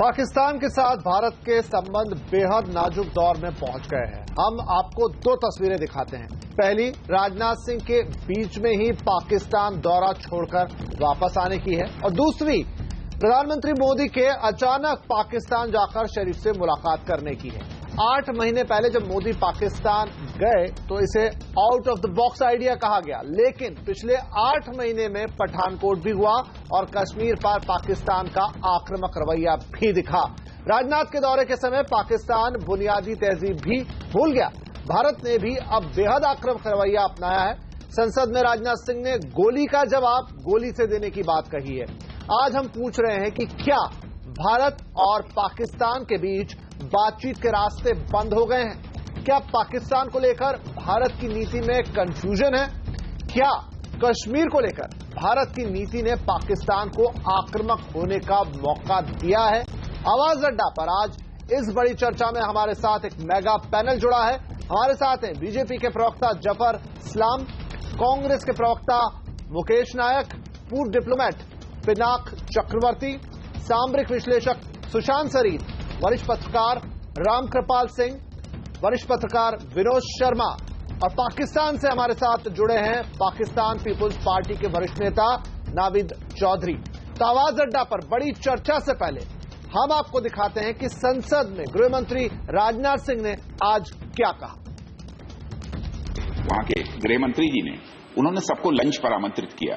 पाकिस्तान के साथ भारत के संबंध बेहद नाजुक दौर में पहुंच गए हैं। हम आपको दो तस्वीरें दिखाते हैं। पहली, राजनाथ सिंह के बीच में ही पाकिस्तान दौरा छोड़कर वापस आने की है, और दूसरी, प्रधानमंत्री मोदी के अचानक पाकिस्तान जाकर शरीफ से मुलाकात करने की है। 8 महीने पहले जब मोदी पाकिस्तान गए तो इसे out of the box idea कहा गया, लेकिन पिछले 8 महीने में पठानकोट भी हुआ और कश्मीर पर पाकिस्तान का आक्रामक रवैया भी दिखा। राजनाथ के दौरे के समय पाकिस्तान बुनियादी तहजीब भी भूल गया। भारत ने भी अब बेहद आक्रामक रवैया अपनाया है। संसद में राजनाथ सिंह ने गोली का जवाब गोली से देने की बात कही है। आज हम पूछ रहे हैं कि क्या भारत और पाकिस्तान के बीच बातचीत के रास्ते बंद हो गए हैं? क्या पाकिस्तान को लेकर भारत की नीति में कंफ्यूजन है? क्या कश्मीर को लेकर भारत की नीति ने पाकिस्तान को आक्रामक होने का मौका दिया है? आवाज अड्डा पर आज इस बड़ी चर्चा में हमारे साथ एक मेगा पैनल जुड़ा है। हमारे साथ हैं बीजेपी के प्रवक्ता जफर इस्लाम, कांग्रेस के प्रवक्ता मुकेश नायक, पूर्व डिप्लोमेट पिनाक चक्रवर्ती, सामरिक विश्लेषक सुशांत सरीन, वरिष्ठ पत्रकार रामकृपाल सिंह, वरिष्ठ पत्रकार विनोद शर्मा, और पाकिस्तान से हमारे साथ जुड़े हैं पाकिस्तान पीपुल्स पार्टी के वरिष्ठ नेता नाविद चौधरी। तो आवाज अड्डा पर बड़ी चर्चा से पहले हम आपको दिखाते हैं कि संसद में गृह मंत्री राजनाथ सिंह ने आज क्या कहा। वहां के गृह मंत्री जी ने उन्होंने सबको लंच पर आमंत्रित किया,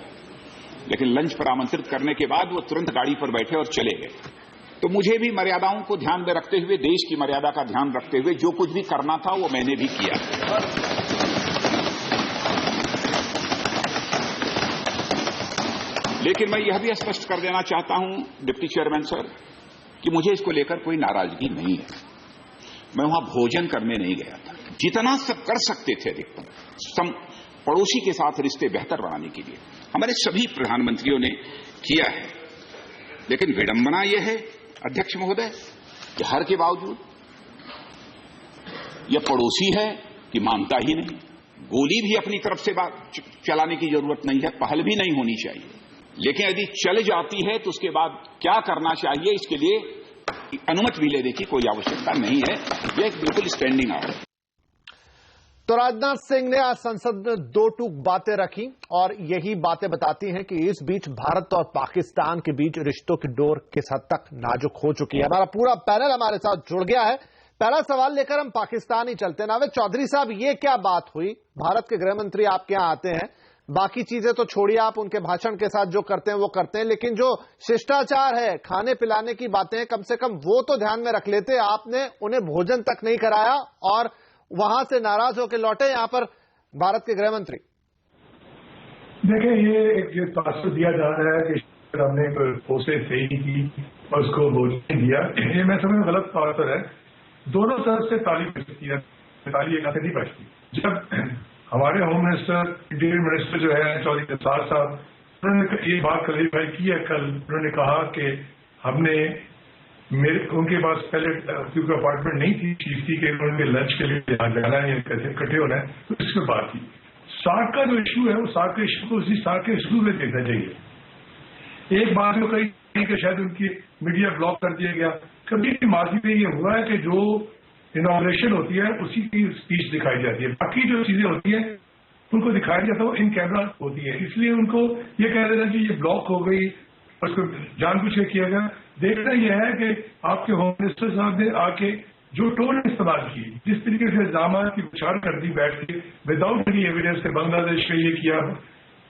लेकिन लंच पर आमंत्रित करने के बाद वो तुरंत गाड़ी पर बैठे और चले गए। तो मुझे भी मर्यादाओं को ध्यान में रखते हुए, देश की मर्यादा का ध्यान रखते हुए जो कुछ भी करना था वो मैंने भी किया। लेकिन मैं यह भी स्पष्ट कर देना चाहता हूं डिप्टी चेयरमैन सर कि मुझे इसको लेकर कोई नाराजगी नहीं है। मैं वहां भोजन करने नहीं गया था। जितना सब कर सकते थे अधिकतम पड़ोसी के साथ रिश्ते बेहतर बनाने के लिए हमारे सभी प्रधानमंत्रियों ने किया है। लेकिन विडंबना यह है अध्यक्ष महोदय कि हर के बावजूद यह पड़ोसी है कि मानता ही नहीं। गोली भी अपनी तरफ से चलाने की जरूरत नहीं है, पहल भी नहीं होनी चाहिए। लेकिन यदि चल जाती है तो उसके बाद क्या करना चाहिए, इसके लिए अनुमति भी लेने की कोई आवश्यकता नहीं है। यह एक बिल्कुल स्टैंडिंग ऑर्डर है। तो राजनाथ सिंह ने आज संसद में दो टूक बातें रखी, और यही बातें बताती हैं कि इस बीच भारत और पाकिस्तान के बीच रिश्तों की डोर किस हद तक नाजुक हो चुकी है। हमारा पूरा पैनल हमारे साथ जुड़ गया है। पहला सवाल लेकर हम पाकिस्तान ही चलते हैं। नाविद चौधरी साहब, ये क्या बात हुई? भारत के गृह मंत्री आपके यहां आते हैं, बाकी चीजें तो छोड़िए, आप उनके भाषण के साथ जो करते हैं वो करते हैं, लेकिन जो शिष्टाचार है, खाने पिलाने की बातें, कम से कम वो तो ध्यान में रख लेते। आपने उन्हें भोजन तक नहीं कराया और वहां से नाराज होकर लौटे यहाँ पर भारत के गृह मंत्री। देखिए, ये तासुर दिया जा रहा है कि हमने कोशिश सही की और उसको भोजन दिया, ये मैं समझ गलत तासुर है। दोनों तरफ से ताली बजती है, ताली एक हाथ नहीं बजती। जब हमारे होम मिनिस्टर, इंटीरियर मिनिस्टर जो है चौधरी प्रसाद साहब, उन्होंने ये बात क्लैरिफाई की है कल। उन्होंने कहा कि हमने उनके पास पहले क्योंकि अपार्टमेंट नहीं थी, चीज थी कि उनके लंच के लिए जाना है या कैसे इकट्ठे होना है, तो इसमें बात की। सार्क का जो इशू है वो सार्क के इशू को उसी सार्क के इशू में देखना चाहिए। एक बात जो कही कि शायद उनकी मीडिया ब्लॉक कर दिया गया। कभी माजी में ये हुआ है कि जो इनॉग्रेशन होती है उसी की स्पीच दिखाई जाती है, बाकी जो चीजें होती है उनको दिखाया जाता है वो इन कैमरा होती है। इसलिए उनको ये कह देना कि ये ब्लॉक हो गई, उसको जानबूझ के किया गया। देखना यह है कि आपके होम मिनिस्टर साहब ने आके जो टोन इस्तेमाल की, जिस तरीके से इल्जाम की विचार कर दी बैठ के विदाउट एनी एविडेंस के, बांग्लादेश में ये किया,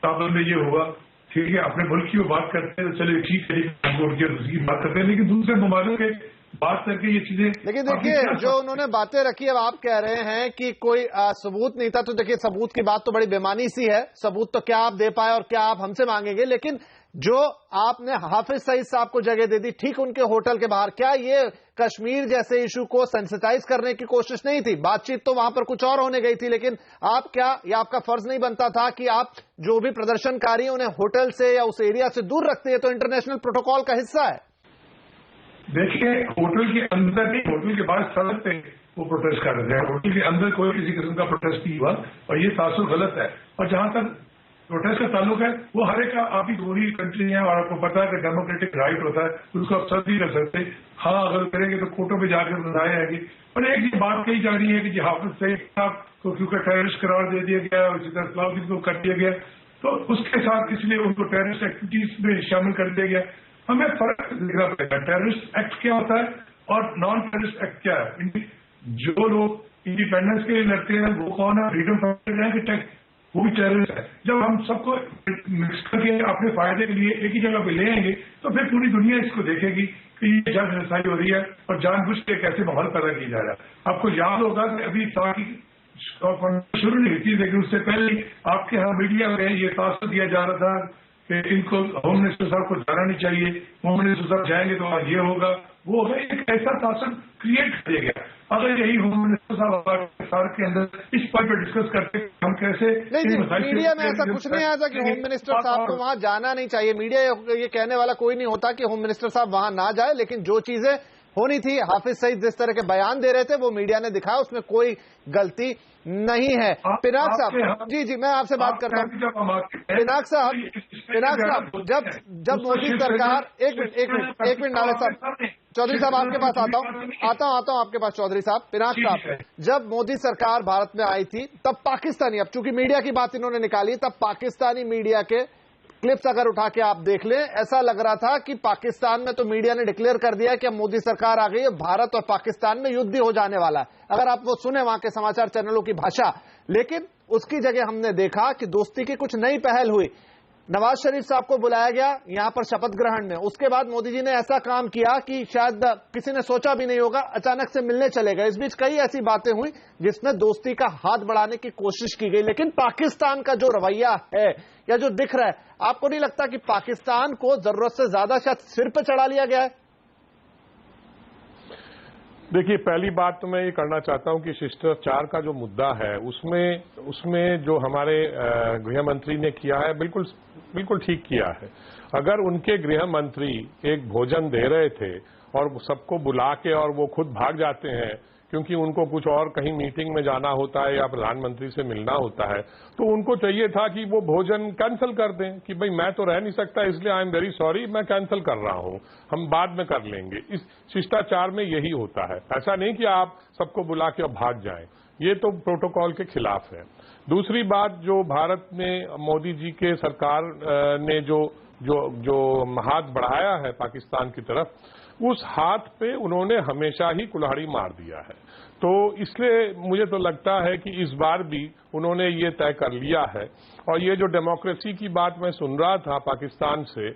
काबुल में ये हुआ, ठीक है, अपने मुल्क की वो बात करते हैं तो चलिए ठीक है, दूसरी बात करते हैं, लेकिन दूसरे ममालिक के बात करके ये चीजें। लेकिन देखिए, जो उन्होंने बातें रखी, अब आप कह रहे हैं कि कोई सबूत नहीं था, तो देखिए सबूत की बात तो बड़ी बेमानी सी है। सबूत तो क्या आप दे पाए और क्या आप हमसे मांगेंगे, लेकिन जो आपने हाफिज सईद साहब को जगह दे दी ठीक उनके होटल के बाहर, क्या ये कश्मीर जैसे इशू को सेंसिटाइज करने की कोशिश नहीं थी? बातचीत तो वहां पर कुछ और होने गई थी, लेकिन आप क्या, ये आपका फर्ज नहीं बनता था कि आप जो भी प्रदर्शनकारी उन्हें होटल से या उस एरिया से दूर रखते हैं? तो इंटरनेशनल प्रोटोकॉल का हिस्सा है। देखिए, होटल के अंदर नहीं, होटल के बाहर सड़क पे वो प्रोटेस्ट कर रहे हैं। होटल के अंदर कोई किसी किस्म का प्रोटेस्ट नहीं हुआ और ये तासुर गलत है। और जहां तक प्रोटेस्ट का ताल्लुक है वो हर एक आप ही दोनों कंट्री है और आपको पता है कि डेमोक्रेटिक राइट होता है उसको आप सर्व नहीं कर सकते। हाँ अगर करेंगे तो कोर्टों पे जाकर बताई जाएगी। पर एक ये बात कही जा रही है कि हाफिज सईद साहब को क्योंकि टेररिस्ट करार दे दिया गया और सलाउद्दीन को कर दिया गया तो उसके साथ इसलिए उनको टेररिस्ट एक्टिविटीज में शामिल कर दिया गया। हमें फर्क देखना पड़ेगा टेररिस्ट एक्ट क्या होता है और नॉन टेररिस्ट एक्ट क्या है। जो लोग इंडिपेंडेंस के लिए लड़ते हैं वो कौन है, फ्रीडम फाइटर है कि टैक्स वो भी टेररिस्ट है। जब हम सबको मिक्स करके अपने फायदे के लिए एक ही जगह पे ले आएंगे तो फिर पूरी दुनिया इसको देखेगी कि ये जनहिंसाई हो रही है और जानबूझ के कैसे माहौल पैदा किया जा रहा है। आपको याद होगा कि अभी शुरू नहीं थी लेकिन उससे पहले आपके यहाँ मीडिया में ये तासर दिया जा रहा था कि इनको होम मिनिस्टर साहब को जाना नहीं चाहिए, होम मिनिस्टर साहब जाएंगे तो ये होगा वो होगा। एक ऐसा तासर क्रिएट कर दिया गया। अगर यही होम मिनिस्टर साहब के अंदर इस पर डिस्कस करते हम कैसे नहीं, मीडिया में ऐसा कुछ नहीं आया था कि होम मिनिस्टर साहब को वहां जाना नहीं चाहिए। मीडिया ये कहने वाला कोई नहीं होता कि होम मिनिस्टर साहब वहां ना जाए, लेकिन जो चीजें होनी थी हाफिज सईद जिस तरह के बयान दे रहे थे वो मीडिया ने दिखाया, उसमें कोई गलती नहीं है। पिनाक साहब जी मैं आपसे बात करता हूँ। पिनाक साहब जब मोदी सरकार एक मिनट नाले साहब चौधरी साहब आपके पास आता हूँ आपके पास चौधरी साहब। पिनाक साहब जब मोदी सरकार भारत में आई थी तब पाकिस्तानी, अब चूंकि मीडिया की बात इन्होंने निकाली, तब पाकिस्तानी मीडिया के क्लिप्स अगर उठा के आप देख लें ऐसा लग रहा था कि पाकिस्तान में तो मीडिया ने डिक्लेयर कर दिया कि अब मोदी सरकार आ गई है, भारत और पाकिस्तान में युद्ध ही हो जाने वाला है, अगर आप वो सुने वहां के समाचार चैनलों की भाषा। लेकिन उसकी जगह हमने देखा कि दोस्ती की कुछ नई पहल हुई। नवाज शरीफ साहब को बुलाया गया यहां पर शपथ ग्रहण में, उसके बाद मोदी जी ने ऐसा काम किया कि शायद किसी ने सोचा भी नहीं होगा, अचानक से मिलने चले गए। इस बीच कई ऐसी बातें हुई जिसमें दोस्ती का हाथ बढ़ाने की कोशिश की गई। लेकिन पाकिस्तान का जो रवैया है या जो दिख रहा है, आपको नहीं लगता कि पाकिस्तान को जरूरत से ज्यादा शायद सिर पे चढ़ा लिया गया है? देखिए, पहली बात तो मैं ये करना चाहता हूं कि शिष्टाचार का जो मुद्दा है उसमें जो हमारे गृह मंत्री ने किया है बिल्कुल ठीक किया है। अगर उनके गृह मंत्री एक भोजन दे रहे थे और सबको बुला के और वो खुद भाग जाते हैं क्योंकि उनको कुछ और कहीं मीटिंग में जाना होता है या प्रधानमंत्री से मिलना होता है, तो उनको चाहिए था कि वो भोजन कैंसिल कर दें कि भाई मैं तो रह नहीं सकता इसलिए आई एम वेरी सॉरी, मैं कैंसिल कर रहा हूं, हम बाद में कर लेंगे। इस शिष्टाचार में यही होता है, ऐसा नहीं कि आप सबको बुला के भाग जाएं, ये तो प्रोटोकॉल के खिलाफ है। दूसरी बात, जो भारत में मोदी जी के सरकार ने जो हाथ बढ़ाया है पाकिस्तान की तरफ, उस हाथ पे उन्होंने हमेशा ही कुल्हाड़ी मार दिया है। तो इसलिए मुझे तो लगता है कि इस बार भी उन्होंने ये तय कर लिया है। और ये जो डेमोक्रेसी की बात मैं सुन रहा था पाकिस्तान से,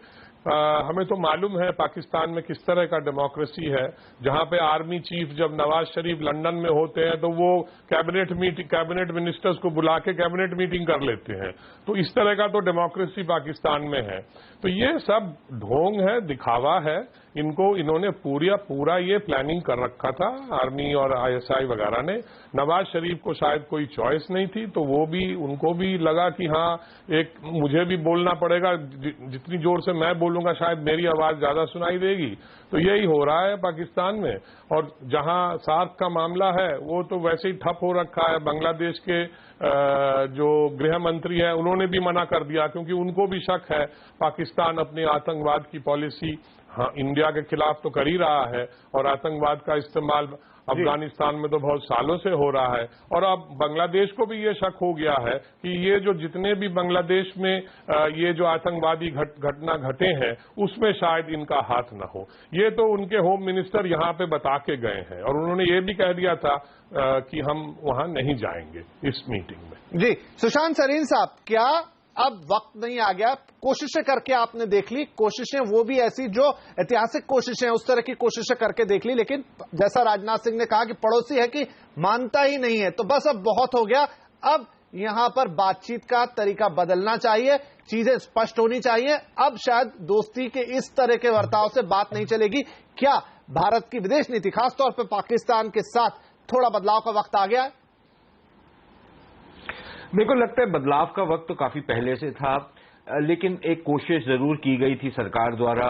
हमें तो मालूम है पाकिस्तान में किस तरह का डेमोक्रेसी है, जहां पे आर्मी चीफ जब नवाज शरीफ लंदन में होते हैं तो वो कैबिनेट मिनिस्टर्स को बुला के कैबिनेट मीटिंग कर लेते हैं। तो इस तरह का तो डेमोक्रेसी पाकिस्तान में है। तो ये सब ढोंग है, दिखावा है। इन्होंने पूरा ये प्लानिंग कर रखा था आर्मी और ISI वगैरह ने। नवाज शरीफ को शायद कोई चॉइस नहीं थी, तो उनको भी लगा कि हाँ एक मुझे भी बोलना पड़ेगा, जितनी जोर से मैं बोलूंगा शायद मेरी आवाज ज्यादा सुनाई देगी। तो यही हो रहा है पाकिस्तान में। और जहां सार्क का मामला है वो तो वैसे ही ठप हो रखा है। बांग्लादेश के जो गृह मंत्री हैं उन्होंने भी मना कर दिया, क्योंकि उनको भी शक है पाकिस्तान अपनी आतंकवाद की पॉलिसी इंडिया के खिलाफ तो कर ही रहा है, और आतंकवाद का इस्तेमाल अफगानिस्तान में तो बहुत सालों से हो रहा है। और अब बांग्लादेश को भी ये शक हो गया है कि ये जो जितने भी बांग्लादेश में ये जो आतंकवादी घटना घटे हैं उसमें शायद इनका हाथ न हो। ये तो उनके होम मिनिस्टर यहाँ पे बता के गए हैं, और उन्होंने ये भी कह दिया था कि हम वहां नहीं जाएंगे इस मीटिंग में। जी सुशांत सरीन साहब, क्या अब वक्त नहीं आ गया? कोशिशें करके आपने देख ली, कोशिशें वो भी ऐसी जो ऐतिहासिक कोशिशें, उस तरह की कोशिशें करके देख ली, लेकिन जैसा राजनाथ सिंह ने कहा कि पड़ोसी है कि मानता ही नहीं है, तो बस अब बहुत हो गया। अब यहां पर बातचीत का तरीका बदलना चाहिए, चीजें स्पष्ट होनी चाहिए। अब शायद दोस्ती के इस तरह के बर्ताव से बात नहीं चलेगी। क्या भारत की विदेश नीति खासतौर पर पाकिस्तान के साथ थोड़ा बदलाव का वक्त आ गया है? मेरे को लगता है बदलाव का वक्त तो काफी पहले से था, लेकिन एक कोशिश जरूर की गई थी सरकार द्वारा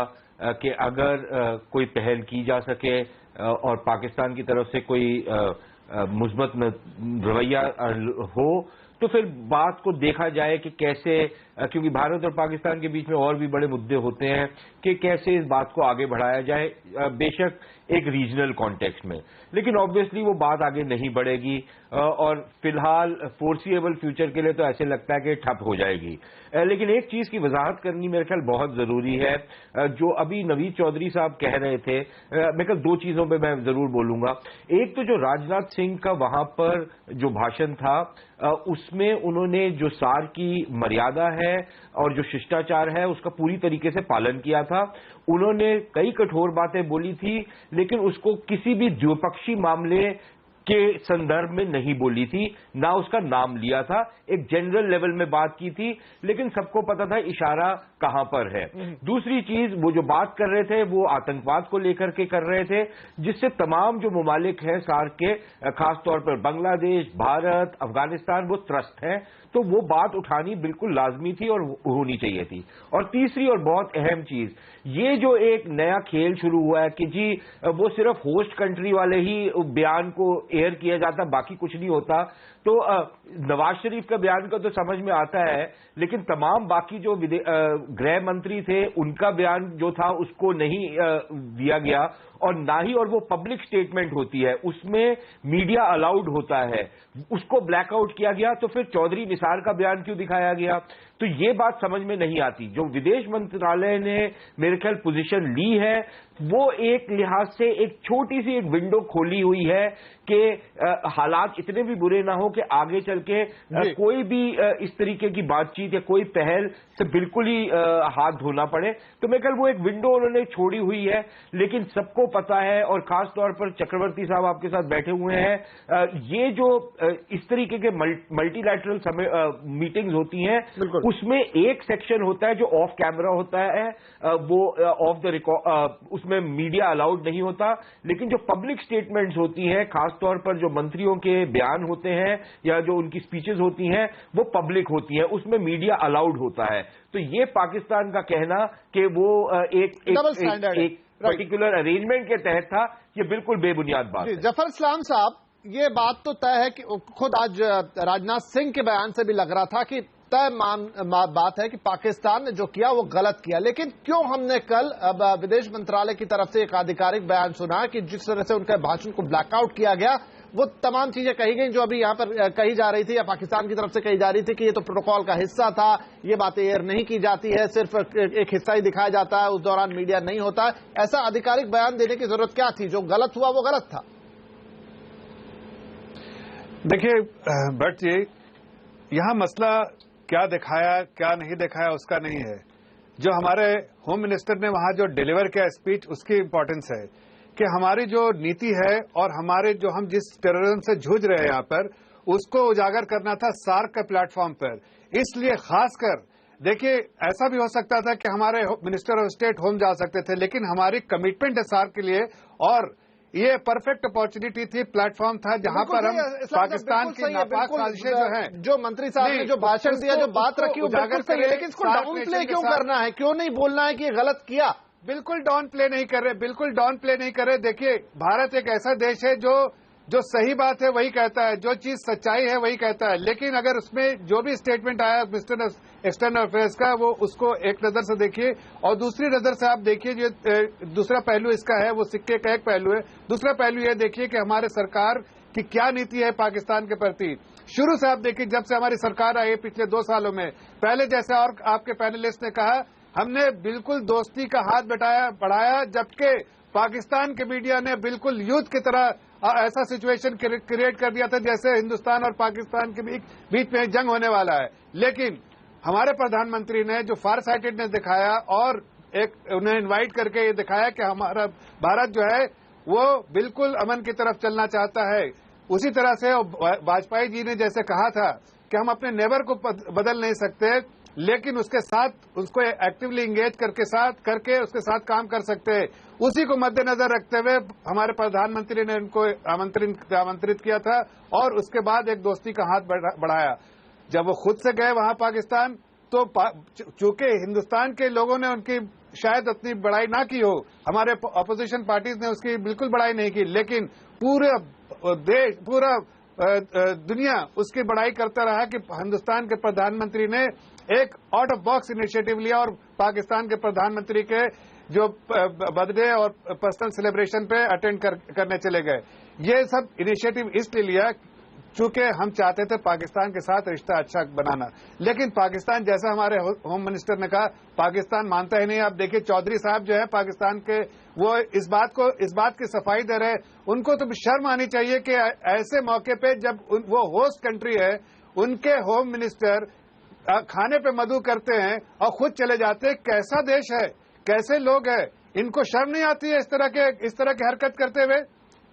कि अगर कोई पहल की जा सके और पाकिस्तान की तरफ से कोई मुस्बत रवैया हो तो फिर बात को देखा जाए कि कैसे, क्योंकि भारत और पाकिस्तान के बीच में और भी बड़े मुद्दे होते हैं, कि कैसे इस बात को आगे बढ़ाया जाए, बेशक एक रीजनल कॉन्टेक्स्ट में, लेकिन ऑब्वियसली वो बात आगे नहीं बढ़ेगी और फिलहाल फोर्सिएबल फ्यूचर के लिए तो ऐसे लगता है कि ठप हो जाएगी। लेकिन एक चीज की वजाहत करनी मेरे ख्याल बहुत जरूरी है, जो अभी नवीद चौधरी साहब कह रहे थे, मेरे ख्याल दो चीजों पे मैं जरूर बोलूंगा। एक तो जो राजनाथ सिंह का वहां पर जो भाषण था, उसमें उन्होंने जो सार की मर्यादा है और जो शिष्टाचार है उसका पूरी तरीके से पालन किया था। उन्होंने कई कठोर बातें बोली थी, लेकिन उसको किसी भी द्विपक्षीय मामले के संदर्भ में नहीं बोली थी, ना उसका नाम लिया था, एक जनरल लेवल में बात की थी, लेकिन सबको पता था इशारा कहां पर है। दूसरी चीज, वो जो बात कर रहे थे वो आतंकवाद को लेकर के कर रहे थे, जिससे तमाम जो ममालिक हैं सार्क के, खासतौर पर बांग्लादेश, भारत, अफगानिस्तान, वो त्रस्त हैं, तो वो बात उठानी बिल्कुल लाजमी थी और होनी चाहिए थी। और तीसरी और बहुत अहम चीज, ये जो एक नया खेल शुरू हुआ है कि जी वो सिर्फ होस्ट कंट्री वाले ही बयान को एयर किया जाता, बाकी कुछ नहीं होता, तो नवाज शरीफ का बयान का तो समझ में आता है, लेकिन तमाम बाकी जो गृह मंत्री थे उनका बयान जो था उसको नहीं दिया गया, और ना ही, और वो पब्लिक स्टेटमेंट होती है उसमें मीडिया अलाउड होता है, उसको ब्लैकआउट किया गया, तो फिर चौधरी निसार का बयान क्यों दिखाया गया? तो ये बात समझ में नहीं आती। जो विदेश मंत्रालय ने मेरे ख्याल पोजीशन ली है, वो एक लिहाज से एक छोटी सी एक विंडो खोली हुई है कि हालात इतने भी बुरे ना हो कि आगे चल के कोई भी इस तरीके की बातचीत या कोई पहल से बिल्कुल ही हाथ धोना पड़े। तो मेरे ख्याल वो एक विंडो उन्होंने छोड़ी हुई है, लेकिन सबको पता है, और खास तौर पर चक्रवर्ती साहब आपके साथ बैठे हुए हैं, ये जो इस तरीके के मल्टीलैटरल मीटिंग्स होती हैं, उसमें एक सेक्शन होता है जो ऑफ कैमरा होता है, वो ऑफ द रिकॉर्ड, उसमें मीडिया अलाउड नहीं होता, लेकिन जो पब्लिक स्टेटमेंट्स होती हैं, खासतौर पर जो मंत्रियों के बयान होते हैं या जो उनकी स्पीचेस होती हैं, वो पब्लिक होती हैं, उसमें मीडिया अलाउड होता है। तो ये पाकिस्तान का कहना कि वो एक पर्टिकुलर अरेंजमेंट के तहत था, ये बिल्कुल बेबुनियाद बात है। जफर इस्लाम साहब, ये बात तो तय है कि खुद आज राजनाथ सिंह के बयान से भी लग रहा था कि तय बात है कि पाकिस्तान ने जो किया वो गलत किया, लेकिन क्यों हमने कल विदेश मंत्रालय की तरफ से एक आधिकारिक बयान सुना कि जिस तरह से उनके भाषण को ब्लैकआउट किया गया, वो तमाम चीजें कही गई जो अभी यहाँ पर कही जा रही थी या पाकिस्तान की तरफ से कही जा रही थी कि ये तो प्रोटोकॉल का हिस्सा था, ये बातें एयर नहीं की जाती है, सिर्फ एक हिस्सा ही दिखाया जाता है, उस दौरान मीडिया नहीं होता है। ऐसा आधिकारिक बयान देने की जरूरत क्या थी? जो गलत हुआ वो गलत था। देखिए भट्ट जी, यहां मसला क्या दिखाया क्या नहीं दिखाया उसका नहीं है, जो हमारे होम मिनिस्टर ने वहां जो डिलीवर किया स्पीच, उसकी इंपॉर्टेंस है कि हमारी जो नीति है और हमारे जो हम जिस टेररिज्म से जूझ रहे हैं यहां पर, उसको उजागर करना था सार्क के प्लेटफॉर्म पर। इसलिए खासकर देखिए, ऐसा भी हो सकता था कि हमारे मिनिस्टर ऑफ स्टेट होम जा सकते थे, लेकिन हमारी कमिटमेंट है सार्क के लिए, और ये परफेक्ट अपॉर्चुनिटी थी, प्लेटफॉर्म था जहां पर हम पाकिस्तान की नापाक साजिशें जो हैं, जो मंत्री साहब ने जो भाषण दिया, जो बात रखी, वो बिल्कुल सही है, लेकिन इसको डाउन प्ले क्यों करना है? क्यों नहीं बोलना है कि ये गलत किया? बिल्कुल डाउन प्ले नहीं कर रहे, बिल्कुल डाउन प्ले नहीं कर रहे। देखिए, भारत एक ऐसा देश है जो सही बात है वही कहता है, जो चीज सच्चाई है वही कहता है, लेकिन अगर उसमें जो भी स्टेटमेंट आया मिनिस्टर एक्सटर्नल अफेयर्स का, वो उसको एक नजर से देखिए, और दूसरी नजर से आप देखिए जो दूसरा पहलू इसका है, वो सिक्के का एक पहलू है। दूसरा पहलू ये देखिए कि हमारे सरकार की क्या नीति है पाकिस्तान के प्रति। शुरू से आप देखिए, जब से हमारी सरकार आई पिछले 2 सालों में, पहले जैसे और आपके पैनलिस्ट ने कहा, हमने बिल्कुल दोस्ती का हाथ बढ़ाया, जबकि पाकिस्तान के मीडिया ने बिल्कुल युद्ध की तरह ऐसा सिचुएशन क्रिएट कर दिया था जैसे हिंदुस्तान और पाकिस्तान के बीच में जंग होने वाला है। लेकिन हमारे प्रधानमंत्री ने जो फार साइटेडनेस दिखाया और उन्हें इनवाइट करके ये दिखाया कि हमारा भारत जो है वो बिल्कुल अमन की तरफ चलना चाहता है। उसी तरह से वाजपेयी जी ने जैसे कहा था कि हम अपने नेबर को बदल नहीं सकते, लेकिन उसके साथ उसको एक्टिवली इंगेज करके उसके साथ काम कर सकते हैं। उसी को मद्देनजर रखते हुए हमारे प्रधानमंत्री ने उनको आमंत्रित किया था और उसके बाद एक दोस्ती का हाथ बढ़ाया। जब वो खुद से गए वहां पाकिस्तान, तो चूंकि हिंदुस्तान के लोगों ने उनकी शायद उतनी बड़ाई ना की हो, हमारे अपोजिशन पार्टीज ने उसकी बिल्कुल बड़ाई नहीं की, लेकिन पूरा दुनिया उसकी बड़ाई करता रहा कि हिंदुस्तान के प्रधानमंत्री ने एक आउट ऑफ बॉक्स इनिशिएटिव लिया और पाकिस्तान के प्रधानमंत्री के जो बर्थडे और पर्सनल सेलिब्रेशन पे अटेंड करने चले गए। ये सब इनिशिएटिव इसलिए लिया चूंकि हम चाहते थे पाकिस्तान के साथ रिश्ता अच्छा बनाना, लेकिन पाकिस्तान, जैसा हमारे होम मिनिस्टर ने कहा, पाकिस्तान मानता ही नहीं। आप देखिए चौधरी साहब जो है पाकिस्तान के, वो इस बात की सफाई दे रहे हैं। उनको तो शर्म आनी चाहिए कि ऐसे मौके पे जब वो होस्ट कंट्री है, उनके होम मिनिस्टर खाने पे मधु करते हैं और खुद चले जाते हैं। कैसा देश है, कैसे लोग हैं, इनको शर्म नहीं आती है इस तरह की हरकत करते हुए?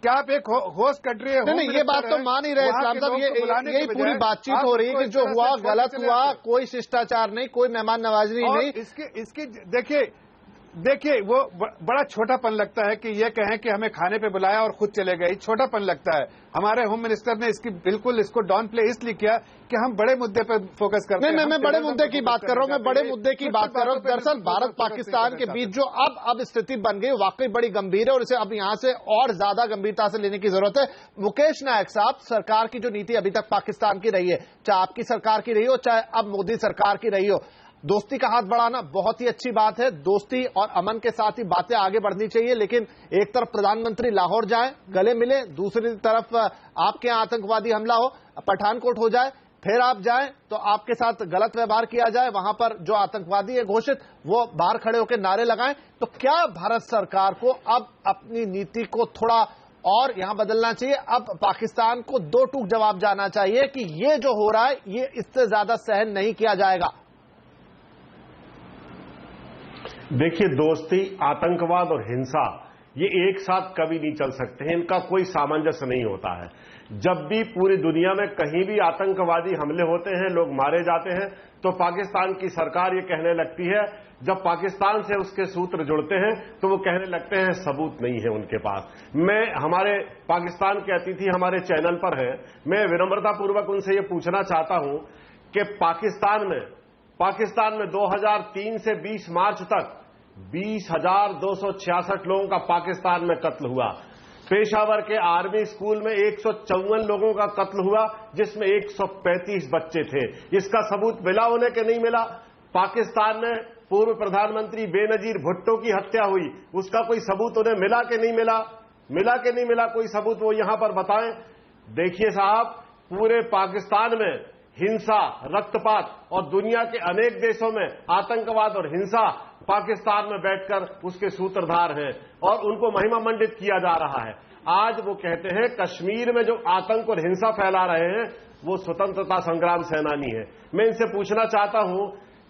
क्या आप एक होस्ट कंट्री है? नहीं, ये बात तो मान ही रहे इस्लाम साहब। यही पूरी बातचीत हो रही है कि जो हुआ गलत हुआ, कोई शिष्टाचार नहीं, कोई मेहमान नवाजी नहीं। इसकी देखिए वो बड़ा छोटापन लगता है कि ये कहें कि हमें खाने पे बुलाया और खुद चले गए। छोटापन लगता है। हमारे होम मिनिस्टर ने इसको डाउन प्ले इसलिए किया कि हम बड़े मुद्दे पे फोकस करते हैं। मैं बड़े मुद्दे की बात कर रहा हूं, मैं बड़े मुद्दे की बात कर रहा हूं। दरअसल भारत पाकिस्तान के बीच जो अब स्थिति बन गई वाकई बड़ी गंभीर है और इसे अब यहां से और ज्यादा गंभीरता से लेने की जरूरत है। मुकेश नायक साहब, सरकार की जो नीति अभी तक पाकिस्तान की रही है, चाहे आपकी सरकार की रही हो चाहे अब मोदी सरकार की रही हो, दोस्ती का हाथ बढ़ाना बहुत ही अच्छी बात है। दोस्ती और अमन के साथ ही बातें आगे बढ़नी चाहिए, लेकिन एक तरफ प्रधानमंत्री लाहौर जाए, गले मिले, दूसरी तरफ आपके यहां आतंकवादी हमला हो, पठानकोट हो जाए, फिर आप जाएं तो आपके साथ गलत व्यवहार किया जाए, वहां पर जो आतंकवादी है घोषित वो बाहर खड़े होकर नारे लगाएं। तो क्या भारत सरकार को अब अपनी नीति को थोड़ा और यहां बदलना चाहिए? अब पाकिस्तान को दो टूक जवाब जाना चाहिए कि ये जो हो रहा है ये इससे ज्यादा सहन नहीं किया जाएगा। देखिए, दोस्ती, आतंकवाद और हिंसा ये एक साथ कभी नहीं चल सकते हैं। इनका कोई सामंजस्य नहीं होता है। जब भी पूरी दुनिया में कहीं भी आतंकवादी हमले होते हैं, लोग मारे जाते हैं, तो पाकिस्तान की सरकार ये कहने लगती है, जब पाकिस्तान से उसके सूत्र जुड़ते हैं तो वो कहने लगते हैं सबूत नहीं है उनके पास। मैं हमारे पाकिस्तान के अतिथि हमारे चैनल पर हैं, मैं विनम्रतापूर्वक उनसे ये पूछना चाहता हूं कि पाकिस्तान में 2003 से 20 मार्च तक 20,266 लोगों का पाकिस्तान में कत्ल हुआ। पेशावर के आर्मी स्कूल में 154 लोगों का कत्ल हुआ, जिसमें 135 बच्चे थे। इसका सबूत मिला उन्हें कि नहीं मिला? पाकिस्तान में पूर्व प्रधानमंत्री बेनजीर भुट्टो की हत्या हुई, उसका कोई सबूत उन्हें मिला कि नहीं मिला? मिला कि नहीं मिला? कोई सबूत वो यहां पर बताएं। देखिए साहब, पूरे पाकिस्तान में हिंसा, रक्तपात और दुनिया के अनेक देशों में आतंकवाद और हिंसा पाकिस्तान में बैठकर उसके सूत्रधार हैं और उनको महिमा मंडित किया जा रहा है। आज वो कहते हैं कश्मीर में जो आतंक और हिंसा फैला रहे हैं वो स्वतंत्रता संग्राम सेनानी है। मैं इनसे पूछना चाहता हूं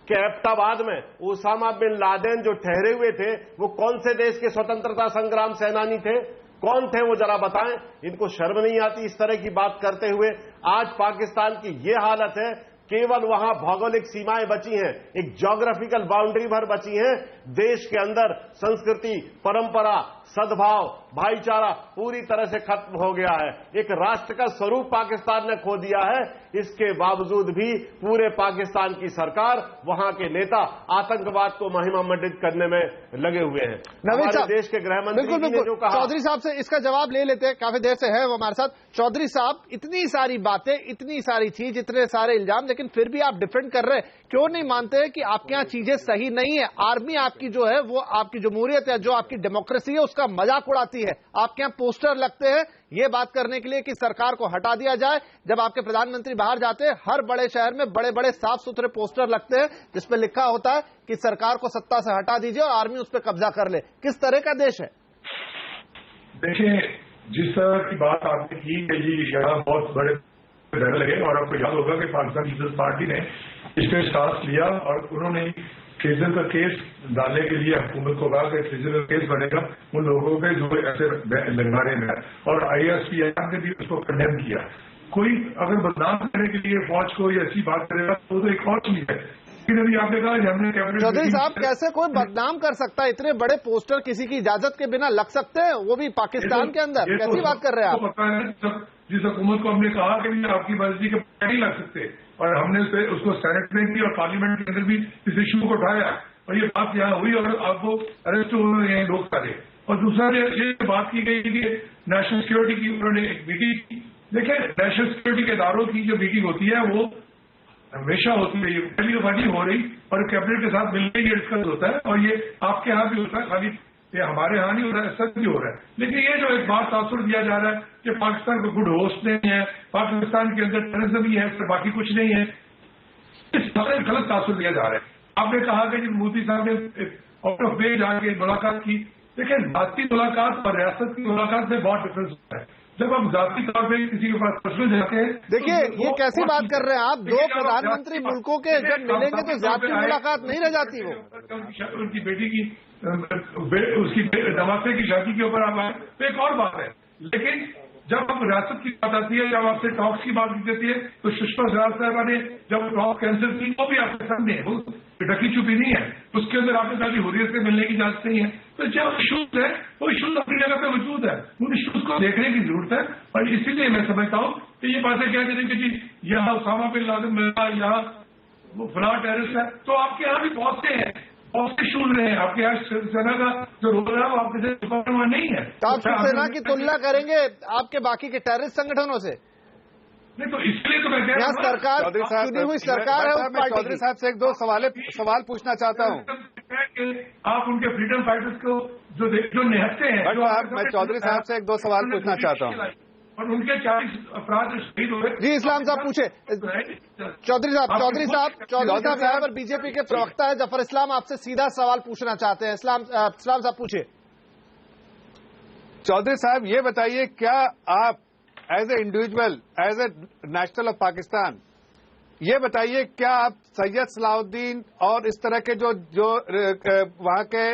कि एबटाबाद में ओसामा बिन लादेन जो ठहरे हुए थे वो कौन से देश के स्वतंत्रता संग्राम सेनानी थे? कौन थे वो, जरा बताएं। इनको शर्म नहीं आती इस तरह की बात करते हुए? आज पाकिस्तान की ये हालत है, केवल वहां भौगोलिक सीमाएं बची हैं, एक ज्योग्राफिकल बाउंड्री भर बची हैं। देश के अंदर संस्कृति, परंपरा, सद्भाव, भाईचारा पूरी तरह से खत्म हो गया है। एक राष्ट्र का स्वरूप पाकिस्तान ने खो दिया है। इसके बावजूद भी पूरे पाकिस्तान की सरकार, वहां के नेता आतंकवाद को महिमा मंडित करने में लगे हुए हैं। हमारे देश के गृह मंत्री ने जो कहा, चौधरी साहब से इसका जवाब ले लेते हैं, काफी देर से है वो हमारे साथ। चौधरी साहब, इतनी सारी बातें, इतनी सारी चीज, इतने सारे इल्जाम, लेकिन फिर भी आप डिफेंड कर रहे हैं। क्यों नहीं मानते कि आपके यहाँ चीजें सही नहीं है? आर्मी आपकी जो है वो आपकी जमहूरियत या जो आपकी डेमोक्रेसी है उसका मजाक उड़ाती है। आपके यहाँ पोस्टर लगते हैं ये बात करने के लिए कि सरकार को हटा दिया जाए। जब आपके प्रधानमंत्री बाहर जाते हैं, हर बड़े शहर में बड़े बड़े साफ सुथरे पोस्टर लगते हैं जिसपे लिखा होता है कि सरकार को सत्ता से हटा दीजिए और आर्मी उस पर कब्जा कर ले। किस तरह का देश है? देखिए, जिस तरह की बात आपने की कि जी यहाँ बहुत बड़े डर लगे, और आपको याद होगा कि पाकिस्तान पीपल्स पार्टी ने इस पर टास्क लिया और उन्होंने फ्रीजर का केस डालने के लिए हुकूमत को कहा कि फ्रीजर का केस बनेगा उन लोगों पे जो ऐसे लंगारे में है, और ISPR ने भी उसको कंडेम किया। कोई अगर बदनाम करने के लिए फौज को ये ऐसी बात करेगा तो एक और चीज है। लेकिन अभी आपने कहा हमने कैबिनेट, चौधरी साहब, कैसे कोई बदनाम कर सकता है? इतने बड़े पोस्टर किसी की इजाजत के बिना लग सकते हैं, वो भी पाकिस्तान के अंदर? कैसी बात कर रहे हैं आप? पता है, जिस हुकूमत को हमने कहा कि आपकी मर्जी के नहीं लग सकते, और हमने उसको सेनेट में भी और पार्लियामेंट के अंदर भी इस इशू को उठाया, और ये बात यहाँ हुई और आपको अरेस्ट हुए लोग सारे। और दूसरा ये बात की गई कि नेशनल सिक्योरिटी की उन्होंने एक मीटिंग की देखिए, नेशनल सिक्योरिटी के इदारों की जो मीटिंग होती है वो हमेशा होती है, ये पहली दफा नहीं हो रही, और कैबिनेट के साथ मिलकर ये डिस्कस होता है, और ये आपके यहाँ भी होता है, खाली ये हमारे यहाँ नहीं हो रहा है, सब भी हो रहा है। लेकिन ये जो एक बात तासुर दिया जा रहा है कि पाकिस्तान को गुड होस्ट नहीं है, पाकिस्तान के अंदर टेररिज्म ही है, फिर बाकी कुछ नहीं है, इस तरह गलत तासुर दिया जा रहा है। आपने कहा कि जब मोदी साहब ने आउट ऑफ वे जाके मुलाकात की, देखिए जाती मुलाकात और रियासत की मुलाकात में बहुत डिफरेंस होता है। जब हम जाती तौर पर किसी के पास पर्सनल जाते हैं, देखिए ये कैसी बात कर रहे हैं आप, दो प्रधानमंत्री मुल्कों के जब मिलेंगे तो जाती मुलाकात नहीं रह जाती। वो उनकी बेटी की उसकी नवासे की शादी के ऊपर आप आए तो एक और बात है, लेकिन जब हम रियासत की बात आती है, जब आपसे टॉक्स की बात की जाती है, तो सुषमा स्वराज साहबा ने जब टॉक कैंसिल की वो भी आपके सामने है, वो ढकी छुपी नहीं है, उसके अंदर आपने कहा कि हुर्रियत से मिलने की इजाजत नहीं है। तो जो इशूज है वो इशूज अपनी जगह पे मौजूद है, उन इशूज को देखने की जरूरत है। और इसीलिए मैं समझता हूँ कि ये बातें क्या करें कि जी यहाँ उसामा बिन लादेन मिला, यहाँ वो फलां टेररिस्ट है, तो आपके यहाँ भी बहुत से हैं, बहुत से इशूज रहे हैं। आपके यहाँ सेना का जो रोल है वो आपके से नहीं है। आप सेना की तुलना करेंगे आपके बाकी के टेररिस्ट संगठनों से? नहीं, तो इसलिए तो मैं कह रहा हूं सरकार चुनी हुई सरकार है। मैं चौधरी साहब से एक दो सवाल पूछना चाहता हूं। आप उनके फ्रीडम फाइटर्स को जो निहत्ते हैं, मैं चौधरी साहब से एक दो सवाल पूछना चाहता हूं। और उनके 40 अपराध शहीद हुए। जी इस्लाम साहब पूछे। चौधरी साहब और बीजेपी के प्रवक्ता है जफर इस्लाम आपसे सीधा सवाल पूछना चाहते हैं। इस्लाम साहब पूछिए। चौधरी साहब ये बताइए, क्या आप as a individual, as a national of Pakistan, ये बताइए क्या आप सैयद सलाउद्दीन और इस तरह के जो वहां के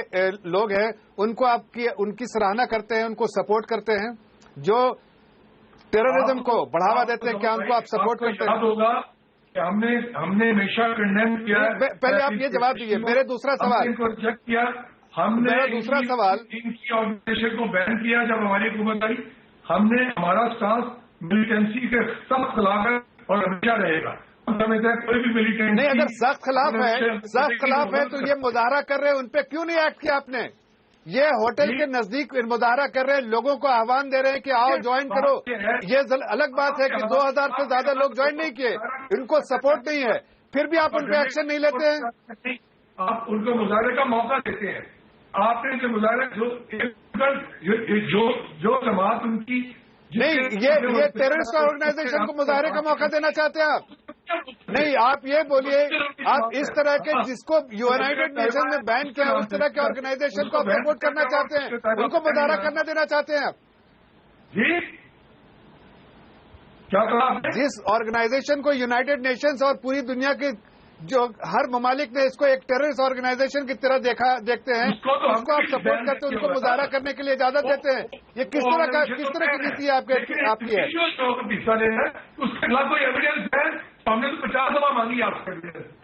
लोग हैं उनको उनकी सराहना करते हैं, उनको सपोर्ट करते हैं, जो टेररिज्म को बढ़ावा देते हैं, क्या उनको आप सपोर्ट करते हैं? होगा कि हमने हमेशा कंडेम किया। पहले आप ये जवाब दीजिए। मेरे दूसरा सवाल इनको रिजेक्ट किया, हमने दूसरा सवाल इनकी ऑर्गेनाइजेशन को बैन किया जब हमारी हुकूमत आई। हमने हमारा स्टांस मिलिटेंसी के सख्त खिलाफ है और हमेशा रहेगा। कोई भी मिलिटेंट नहीं, अगर सख्त खिलाफ है तो ये मुजाहरा कर रहे हैं, उन पे क्यों नहीं एक्ट किया आपने? ये होटल के नजदीक मुजाहरा कर रहे हैं, लोगों को आह्वान दे रहे हैं कि आओ ज्वाइन करो। ये अलग बात है कि 2000 से ज्यादा लोग ज्वाइन नहीं किए, इनको सपोर्ट नहीं है, फिर भी आप उन पर एक्शन नहीं लेते हैं। आप उनको मुजाहरे का मौका देते हैं। आपने जो मुजाहरा जो जमात उनकी नहीं, ये टेररिस्ट ऑर्गेनाइजेशन को मुजाहरे का मौका देना चाहते हैं आप? नहीं, आप ये बोलिए, आप इस तरह के जिसको यूनाइटेड नेशन में बैन किया उस तरह के ऑर्गेनाइजेशन को आप सपोर्ट करना चाहते हैं, उनको मुजाहरा करना देना चाहते हैं आप? जी क्या कहा? जिस ऑर्गेनाइजेशन को यूनाइटेड नेशंस और पूरी दुनिया के जो हर ममालिक ने इसको एक टेररिस्ट ऑर्गेनाइजेशन की तरह देखते हैं, उसको आप सपोर्ट करते हैं, उनको मुजाहरा करने के लिए इजाजत देते हैं। ये किस तरह की नीति आपकी है? हिस्सा लेना है उसके खिलाफ कोई एविडेंस है? हमने तो 50 दफा मांगी आपसे,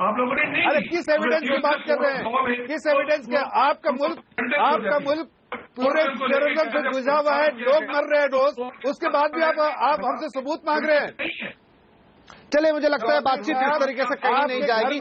आप लोगों ने नहीं। अरे किस एविडेंस की बात कर रहे हैं? किस एविडेंस के? आपका मुल्क पूरे टेररिज्म से गुजरा हुआ है, लोग मर रहे हैं रोज, उसके बाद भी आप हमसे सबूत मांग रहे हैं। चलिए, मुझे लगता है बातचीत इस तरीके से कहीं नहीं जाएगी।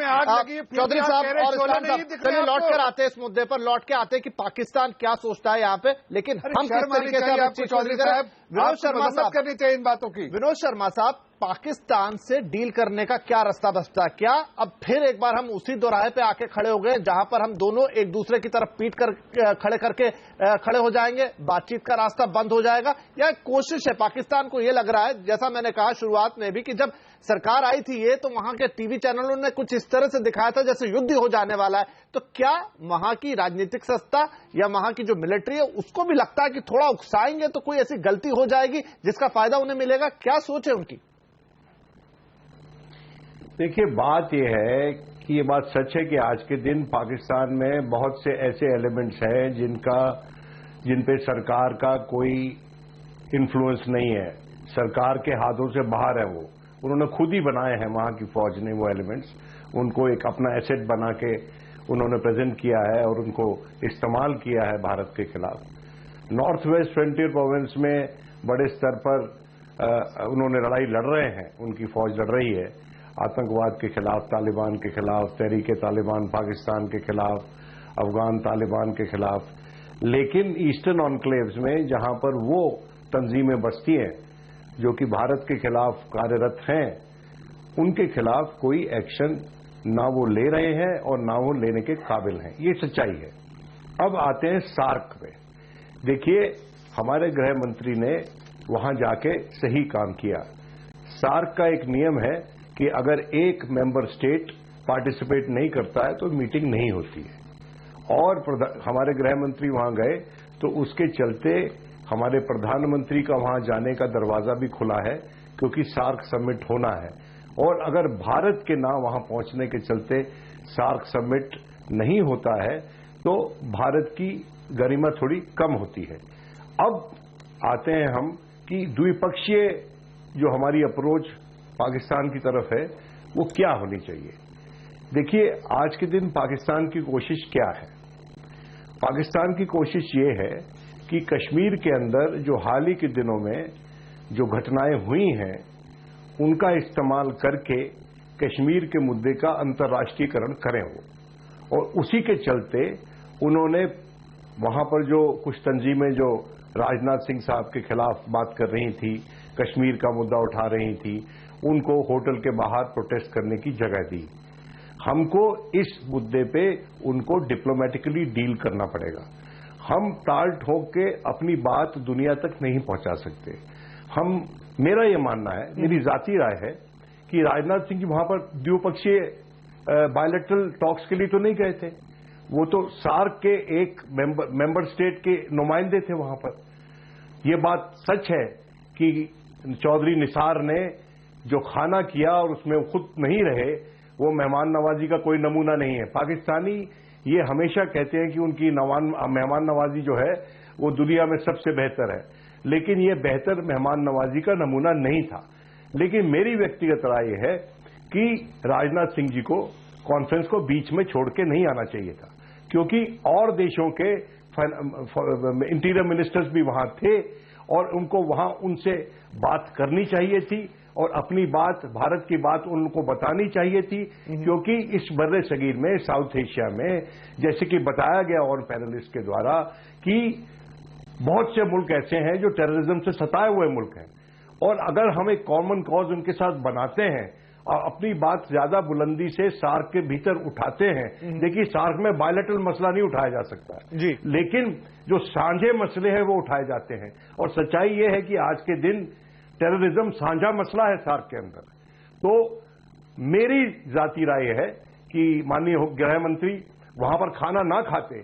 चौधरी साहब और इस्लाम साहब, चलिए लौट कर आते हैं इस मुद्दे पर, लौट के आते हैं कि पाकिस्तान क्या सोचता है यहाँ पे, लेकिन हम किस तरीके से आपको चौधरी साहब, विनोद शर्मा साहब करनी चाहिए इन बातों की। विनोद शर्मा साहब, पाकिस्तान से डील करने का क्या रास्ता बचता है? क्या अब फिर एक बार हम उसी दोराहे पे आके खड़े हो गए जहां पर हम दोनों एक दूसरे की तरफ पीट कर खड़े हो जाएंगे, बातचीत का रास्ता बंद हो जाएगा? या कोशिश है पाकिस्तान को? ये लग रहा है, जैसा मैंने कहा शुरुआत में भी, कि जब सरकार आई थी ये तो वहां के टीवी चैनलों ने कुछ इस तरह से दिखाया था जैसे युद्ध हो जाने वाला है। तो क्या वहां की राजनीतिक सत्ता या वहां की जो मिलिट्री है उसको भी लगता है कि थोड़ा उकसाएंगे तो कोई ऐसी गलती हो जाएगी जिसका फायदा उन्हें मिलेगा? क्या सोच है उनकी? देखिए, बात यह है कि ये बात सच है कि आज के दिन पाकिस्तान में बहुत से ऐसे एलिमेंट्स हैं जिन पे सरकार का कोई इन्फ्लुएंस नहीं है, सरकार के हाथों से बाहर है। वो उन्होंने खुद ही बनाए हैं, वहां की फौज ने वो एलिमेंट्स, उनको एक अपना एसेट बना के उन्होंने प्रेजेंट किया है और उनको इस्तेमाल किया है भारत के खिलाफ। नॉर्थ वेस्ट फ्रंटियर प्रोविंस में बड़े स्तर पर उन्होंने लड़ाई लड़ रहे हैं, उनकी फौज लड़ रही है आतंकवाद के खिलाफ, तालिबान के खिलाफ, तहरीक तालिबान पाकिस्तान के खिलाफ, अफगान तालिबान के खिलाफ। लेकिन ईस्टर्न ऑनक्लेव्स में जहां पर वो तंजीमें बसती हैं जो कि भारत के खिलाफ कार्यरत हैं, उनके खिलाफ कोई एक्शन ना वो ले रहे हैं और ना वो लेने के काबिल हैं। ये सच्चाई है। अब आते हैं सार्क पे। देखिए, हमारे गृह मंत्री ने वहां जाके सही काम किया। सार्क का एक नियम है कि अगर एक मेंबर स्टेट पार्टिसिपेट नहीं करता है तो मीटिंग नहीं होती है। और हमारे गृह मंत्री वहां गए तो उसके चलते हमारे प्रधानमंत्री का वहां जाने का दरवाजा भी खुला है, क्योंकि सार्क समिट होना है। और अगर भारत के ना वहां पहुंचने के चलते सार्क समिट नहीं होता है तो भारत की गरिमा थोड़ी कम होती है। अब आते हैं हम कि द्विपक्षीय जो हमारी अप्रोच पाकिस्तान की तरफ है वो क्या होनी चाहिए। देखिए, आज के दिन पाकिस्तान की कोशिश क्या है? पाकिस्तान की कोशिश ये है कि कश्मीर के अंदर जो हाल ही के दिनों में जो घटनाएं हुई हैं उनका इस्तेमाल करके कश्मीर के मुद्दे का अंतर्राष्ट्रीयकरण करें वो। और उसी के चलते उन्होंने वहां पर जो कुछ तंजीमें जो राजनाथ सिंह साहब के खिलाफ बात कर रही थी, कश्मीर का मुद्दा उठा रही थी, उनको होटल के बाहर प्रोटेस्ट करने की जगह दी। हमको इस मुद्दे पे उनको डिप्लोमेटिकली डील करना पड़ेगा। हम ताल ठोक के अपनी बात दुनिया तक नहीं पहुंचा सकते। मेरा ये मानना है, मेरी जाती राय है कि राजनाथ सिंह जी वहां पर द्विपक्षीय बायलैटरल टॉक्स के लिए तो नहीं गए थे। वो तो सार्क के एक मेंबर स्टेट के नुमाइंदे थे वहां पर। ये बात सच है कि चौधरी निसार ने जो खाना किया और उसमें खुद नहीं रहे, वो मेहमान नवाजी का कोई नमूना नहीं है। पाकिस्तानी ये हमेशा कहते हैं कि उनकी मेहमान नवाजी जो है वो दुनिया में सबसे बेहतर है, लेकिन ये बेहतर मेहमान नवाजी का नमूना नहीं था। लेकिन मेरी व्यक्तिगत राय है कि राजनाथ सिंह जी को कॉन्फ्रेंस को बीच में छोड़ के नहीं आना चाहिए था, क्योंकि और देशों के इंटीरियर मिनिस्टर्स भी वहां थे और उनको वहां उनसे बात करनी चाहिए थी और अपनी बात, भारत की बात उनको बतानी चाहिए थी। क्योंकि इस बर्रे सगीर में, साउथ एशिया में, जैसे कि बताया गया और पैनलिस्ट के द्वारा कि बहुत से मुल्क ऐसे हैं जो टेररिज्म से सताए हुए मुल्क हैं, और अगर हम एक कॉमन कॉज उनके साथ बनाते हैं और अपनी बात ज्यादा बुलंदी से सार्क के भीतर उठाते हैं, देखिए सार्क में बायलैटरल मसला नहीं उठाया जा सकता जी, लेकिन जो साझे मसले हैं वो उठाए जाते हैं। और सच्चाई ये है कि आज के दिन टेररिज्म साझा मसला है सार्क के अंदर। तो मेरी जाती राय है कि माननीय गृह मंत्री वहां पर खाना ना खाते,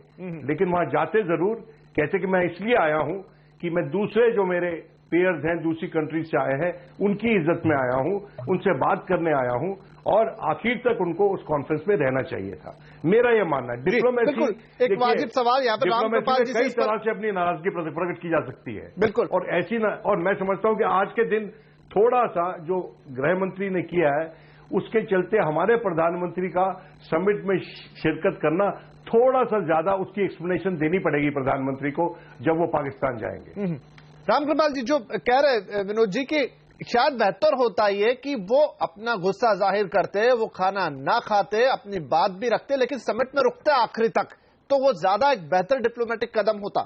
लेकिन वहां जाते जरूर, कहते कि मैं इसलिए आया हूं कि मैं दूसरे जो मेरे पेयर्स हैं दूसरी कंट्रीज से आए हैं उनकी इज्जत में आया हूं, उनसे बात करने आया हूं, और आखिर तक उनको उस कॉन्फ्रेंस में रहना चाहिए था। मेरा यह मानना है। डिप्लोमेसी एक वाजिब सवाल यहाँ पर रामकृपाल जी कई तरह से अपनी नाराजगी प्रकट की जा सकती है, बिल्कुल, और ऐसी ना, और मैं समझता हूं कि आज के दिन थोड़ा सा जो गृह मंत्री ने किया है उसके चलते हमारे प्रधानमंत्री का समिट में शिरकत करना थोड़ा सा ज्यादा, उसकी एक्सप्लेनेशन देनी पड़ेगी प्रधानमंत्री को जब वो पाकिस्तान जाएंगे। रामकृपाल जी जो कह रहे विनोद जी की शायद बेहतर होता ये कि वो अपना गुस्सा जाहिर करते, वो खाना ना खाते, अपनी बात भी रखते, लेकिन समिट में रुकते आखिरी तक, तो वो ज्यादा एक बेहतर डिप्लोमेटिक कदम होता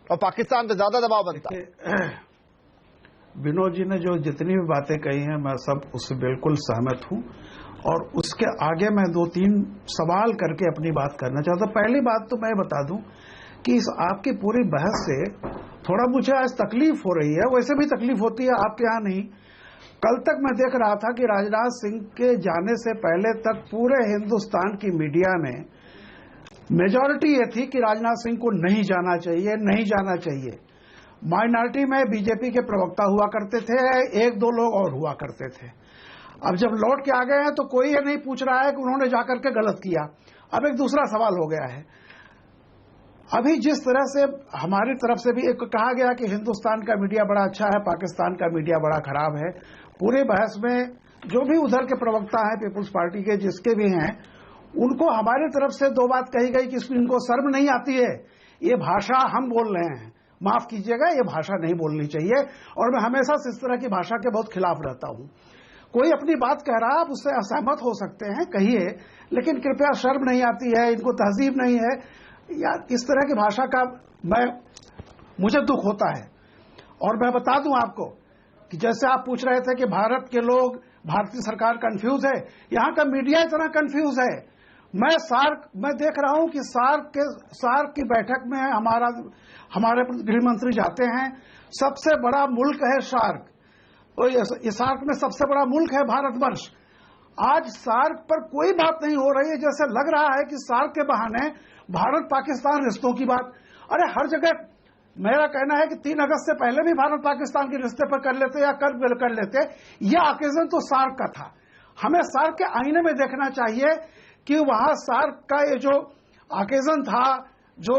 और पाकिस्तान पे ज्यादा दबाव बनता। विनोद जी ने जो जितनी भी बातें कही हैं मैं सब उससे बिल्कुल सहमत हूं, और उसके आगे मैं 2-3 सवाल करके अपनी बात करना चाहता हूं। पहली बात तो मैं बता दूं कि इस आपकी पूरी बहस से थोड़ा मुझे आज तकलीफ हो रही है, वैसे भी तकलीफ होती है, आपके यहां नहीं। कल तक मैं देख रहा था कि राजनाथ सिंह के जाने से पहले तक पूरे हिंदुस्तान की मीडिया में मेजॉरिटी ये थी कि राजनाथ सिंह को नहीं जाना चाहिए, नहीं जाना चाहिए। माइनॉरिटी में बीजेपी के प्रवक्ता हुआ करते थे, 1-2 लोग और हुआ करते थे। अब जब लौट के आ गए हैं तो कोई ये नहीं पूछ रहा है कि उन्होंने जाकर के गलत किया। अब एक दूसरा सवाल हो गया है, अभी जिस तरह से हमारी तरफ से भी एक कहा गया कि हिंदुस्तान का मीडिया बड़ा अच्छा है, पाकिस्तान का मीडिया बड़ा खराब है। पूरे बहस में जो भी उधर के प्रवक्ता हैं पीपुल्स पार्टी के, जिसके भी हैं, उनको हमारी तरफ से 2 बात कही गई कि इनको शर्म नहीं आती है, ये भाषा हम बोल रहे हैं, माफ कीजिएगा, ये भाषा नहीं बोलनी चाहिए। और मैं हमेशा से इस तरह की भाषा के बहुत खिलाफ रहता हूं। कोई अपनी बात कह रहा है, आप उससे असहमत हो सकते हैं, कहिए, लेकिन कृपया शर्म नहीं आती है, इनको तहजीब नहीं है, या इस तरह की भाषा का मुझे दुख होता है। और मैं बता दूं आपको कि जैसे आप पूछ रहे थे कि भारत के लोग, भारतीय सरकार कंफ्यूज है, यहां का मीडिया इतना कंफ्यूज है। मैं देख रहा हूं कि सार्क की बैठक में हमारे गृह मंत्री जाते हैं। सबसे बड़ा मुल्क है सार्क, और ये सार्क में सबसे बड़ा मुल्क है भारतवर्ष। आज सार्क पर कोई बात नहीं हो रही है, जैसे लग रहा है कि सार्क के बहाने भारत पाकिस्तान रिश्तों की बात, अरे हर जगह। मेरा कहना है कि 3 अगस्त से पहले भी भारत पाकिस्तान के रिश्ते पर कर लेते या कर लेते। यह ऑकेजन तो सार्क का था। हमें सार्क के आईने में देखना चाहिए कि वहां सार्क का ये जो ऑकेजन था, जो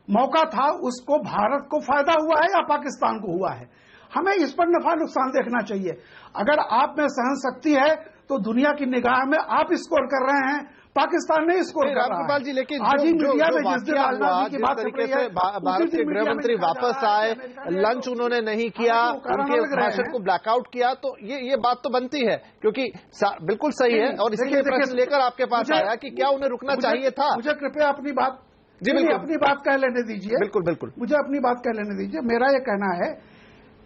मौका था, उसको भारत को फायदा हुआ है या पाकिस्तान को हुआ है। हमें इस पर नफा नुकसान देखना चाहिए। अगर आप में सहन शक्ति है तो दुनिया की निगाह में आप स्कोर कर रहे हैं, पाकिस्तान नहीं स्कोर कर रहा है। जी, लेकिन आज ही मीडिया में जिस तरीके से भारत के गृह मंत्री वापस आए, लंच उन्होंने नहीं किया, उनके भाषण को ब्लैकआउट किया, तो ये बात तो बनती है, क्योंकि बिल्कुल सही है। और इसलिए प्रश्न लेकर आपके पास आया कि क्या उन्हें रुकना चाहिए था। मुझे कृपया अपनी बात अपनी बात कह लेने दीजिए। बिल्कुल मुझे अपनी बात कह लेने दीजिए। मेरा ये कहना है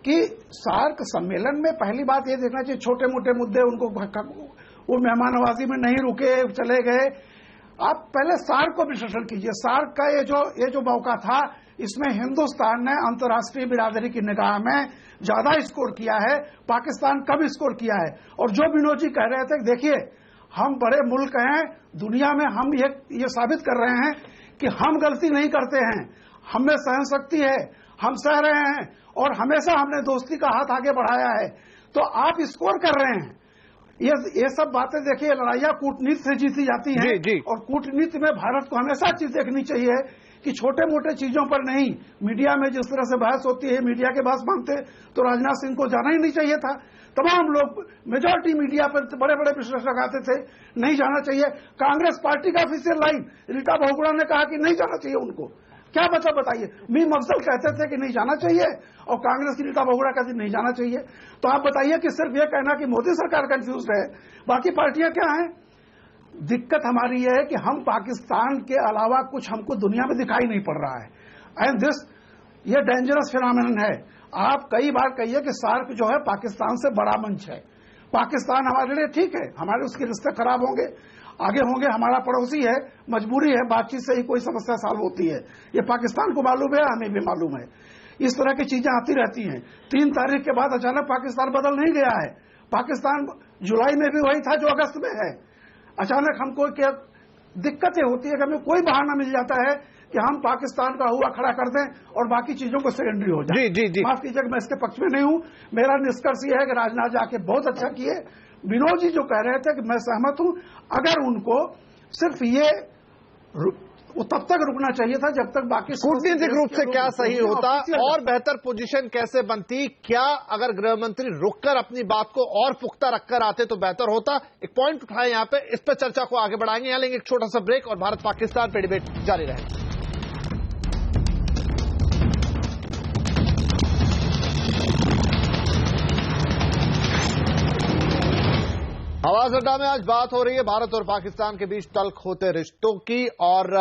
कि सार्क सम्मेलन में पहली बात ये देखना चाहिए, छोटे मोटे मुद्दे उनको वो मेहमाननवाजी में नहीं रुके, चले गए। आप पहले सार्क को विश्लेषण कीजिए। सार्क का ये जो मौका था, इसमें हिंदुस्तान ने अंतर्राष्ट्रीय बिरादरी की निगाह में ज्यादा स्कोर किया है, पाकिस्तान कम स्कोर किया है। और जो विनोद जी कह रहे थे, देखिए हम बड़े मुल्क हैं दुनिया में, हम ये साबित कर रहे हैं कि हम गलती नहीं करते हैं, हमें सहन शक्ति है, हम सह रहे हैं और हमेशा हमने दोस्ती का हाथ आगे बढ़ाया है। तो आप स्कोर कर रहे हैं। ये सब बातें देखिए, लड़ाइयां कूटनीति से जीती जाती हैं। जी। और कूटनीति में भारत को हमेशा चीज देखनी चाहिए कि छोटे मोटे चीजों पर नहीं। मीडिया में जिस तरह से बहस होती है, मीडिया के पास मानते तो राजनाथ सिंह को जाना ही नहीं चाहिए था। तमाम लोग, मेजॉरिटी मीडिया पर बड़े बड़े विश्लेषक आते थे, नहीं जाना चाहिए। कांग्रेस पार्टी का ऑफिशियल लाइन, रीटा बहुगुणा ने कहा कि नहीं जाना चाहिए उनको। क्या बचा बताइए। मीर अफजल कहते थे कि नहीं जाना चाहिए और कांग्रेस की रीटा बहुगुणा कहती नहीं जाना चाहिए। तो आप बताइए कि सिर्फ ये कहना कि मोदी सरकार कंफ्यूज है, बाकी पार्टियां क्या हैं। दिक्कत हमारी ये है कि हम पाकिस्तान के अलावा कुछ हमको दुनिया में दिखाई नहीं पड़ रहा है। एंड ये डेंजरस फिनोमिनन है। आप कई बार कहिए कि सार्क जो है पाकिस्तान से बड़ा मंच है। पाकिस्तान हमारे लिए ठीक है, हमारे उसके रिश्ते खराब होंगे, आगे होंगे, हमारा पड़ोसी है, मजबूरी है, बातचीत से ही कोई समस्या सॉल्व होती है। ये पाकिस्तान को मालूम है, हमें भी मालूम है। इस तरह की चीजें आती रहती हैं। 3 तारीख के बाद अचानक पाकिस्तान बदल नहीं गया है। पाकिस्तान जुलाई में भी वही था जो अगस्त में है। अचानक हमको क्या दिक्कतें होती है कि हमें कोई बहाना मिल जाता है कि हम पाकिस्तान का हुआ खड़ा कर दें और बाकी चीजों को सेकेंडरी हो जाए। जी। माफ कीजिएगा, मैं इसके पक्ष में नहीं हूं। मेरा निष्कर्ष यह है कि राजनाथ जाके बहुत अच्छा किए। विनोद जी जो कह रहे थे कि मैं सहमत हूं, अगर उनको सिर्फ ये तब तक रुकना चाहिए था जब तक बाकी कूटनीतिक रूप से क्या सही होता और बेहतर पोजीशन कैसे बनती। क्या अगर गृह मंत्री रुककर अपनी बात को और पुख्ता रखकर आते तो बेहतर होता। एक पॉइंट उठाए यहां पे, इस पर चर्चा को आगे बढ़ाएंगे। यहां लेंगे एक छोटा सा ब्रेक और भारत पाकिस्तान पे डिबेट जारी रहेगा। आवाज अड्डा में आज बात हो रही है भारत और पाकिस्तान के बीच तल्ख होते रिश्तों की। और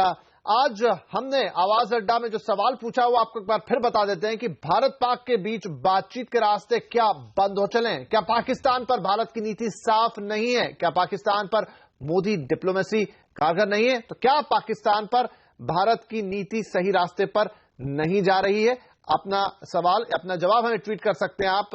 आज हमने आवाज अड्डा में जो सवाल पूछा वो आपको एक बार फिर बता देते हैं कि भारत पाक के बीच बातचीत के रास्ते क्या बंद हो चले? क्या पाकिस्तान पर भारत की नीति साफ नहीं है? क्या पाकिस्तान पर मोदी डिप्लोमेसी कारगर नहीं है? तो क्या पाकिस्तान पर भारत की नीति सही रास्ते पर नहीं जा रही है? अपना सवाल, अपना जवाब हमें ट्वीट कर सकते हैं आप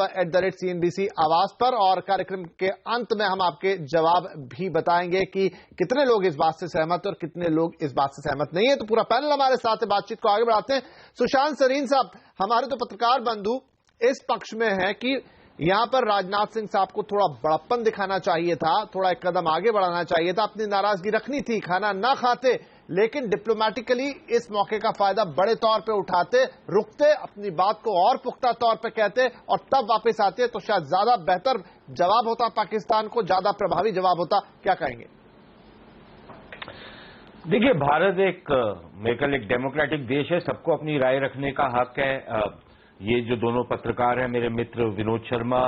@CNBC आवाज पर। और कार्यक्रम के अंत में हम आपके जवाब भी बताएंगे कि कितने लोग इस बात से सहमत और कितने लोग इस बात से सहमत नहीं है। तो पूरा पैनल हमारे साथ है, बातचीत को आगे बढ़ाते हैं। सुशांत सरीन साहब, हमारे तो पत्रकार बंधु इस पक्ष में है कि यहां पर राजनाथ सिंह साहब को थोड़ा बड़प्पन दिखाना चाहिए था, थोड़ा एक कदम आगे बढ़ाना चाहिए था, अपनी नाराजगी रखनी थी, खाना ना खाते, लेकिन डिप्लोमेटिकली इस मौके का फायदा बड़े तौर पे उठाते, रुकते, अपनी बात को और पुख्ता तौर पे कहते और तब वापस आते तो शायद ज्यादा बेहतर जवाब होता, पाकिस्तान को ज्यादा प्रभावी जवाब होता। क्या कहेंगे? देखिए, भारत एक डेमोक्रेटिक देश है, सबको अपनी राय रखने का हक है। ये जो दोनों पत्रकार हैं, मेरे मित्र विनोद शर्मा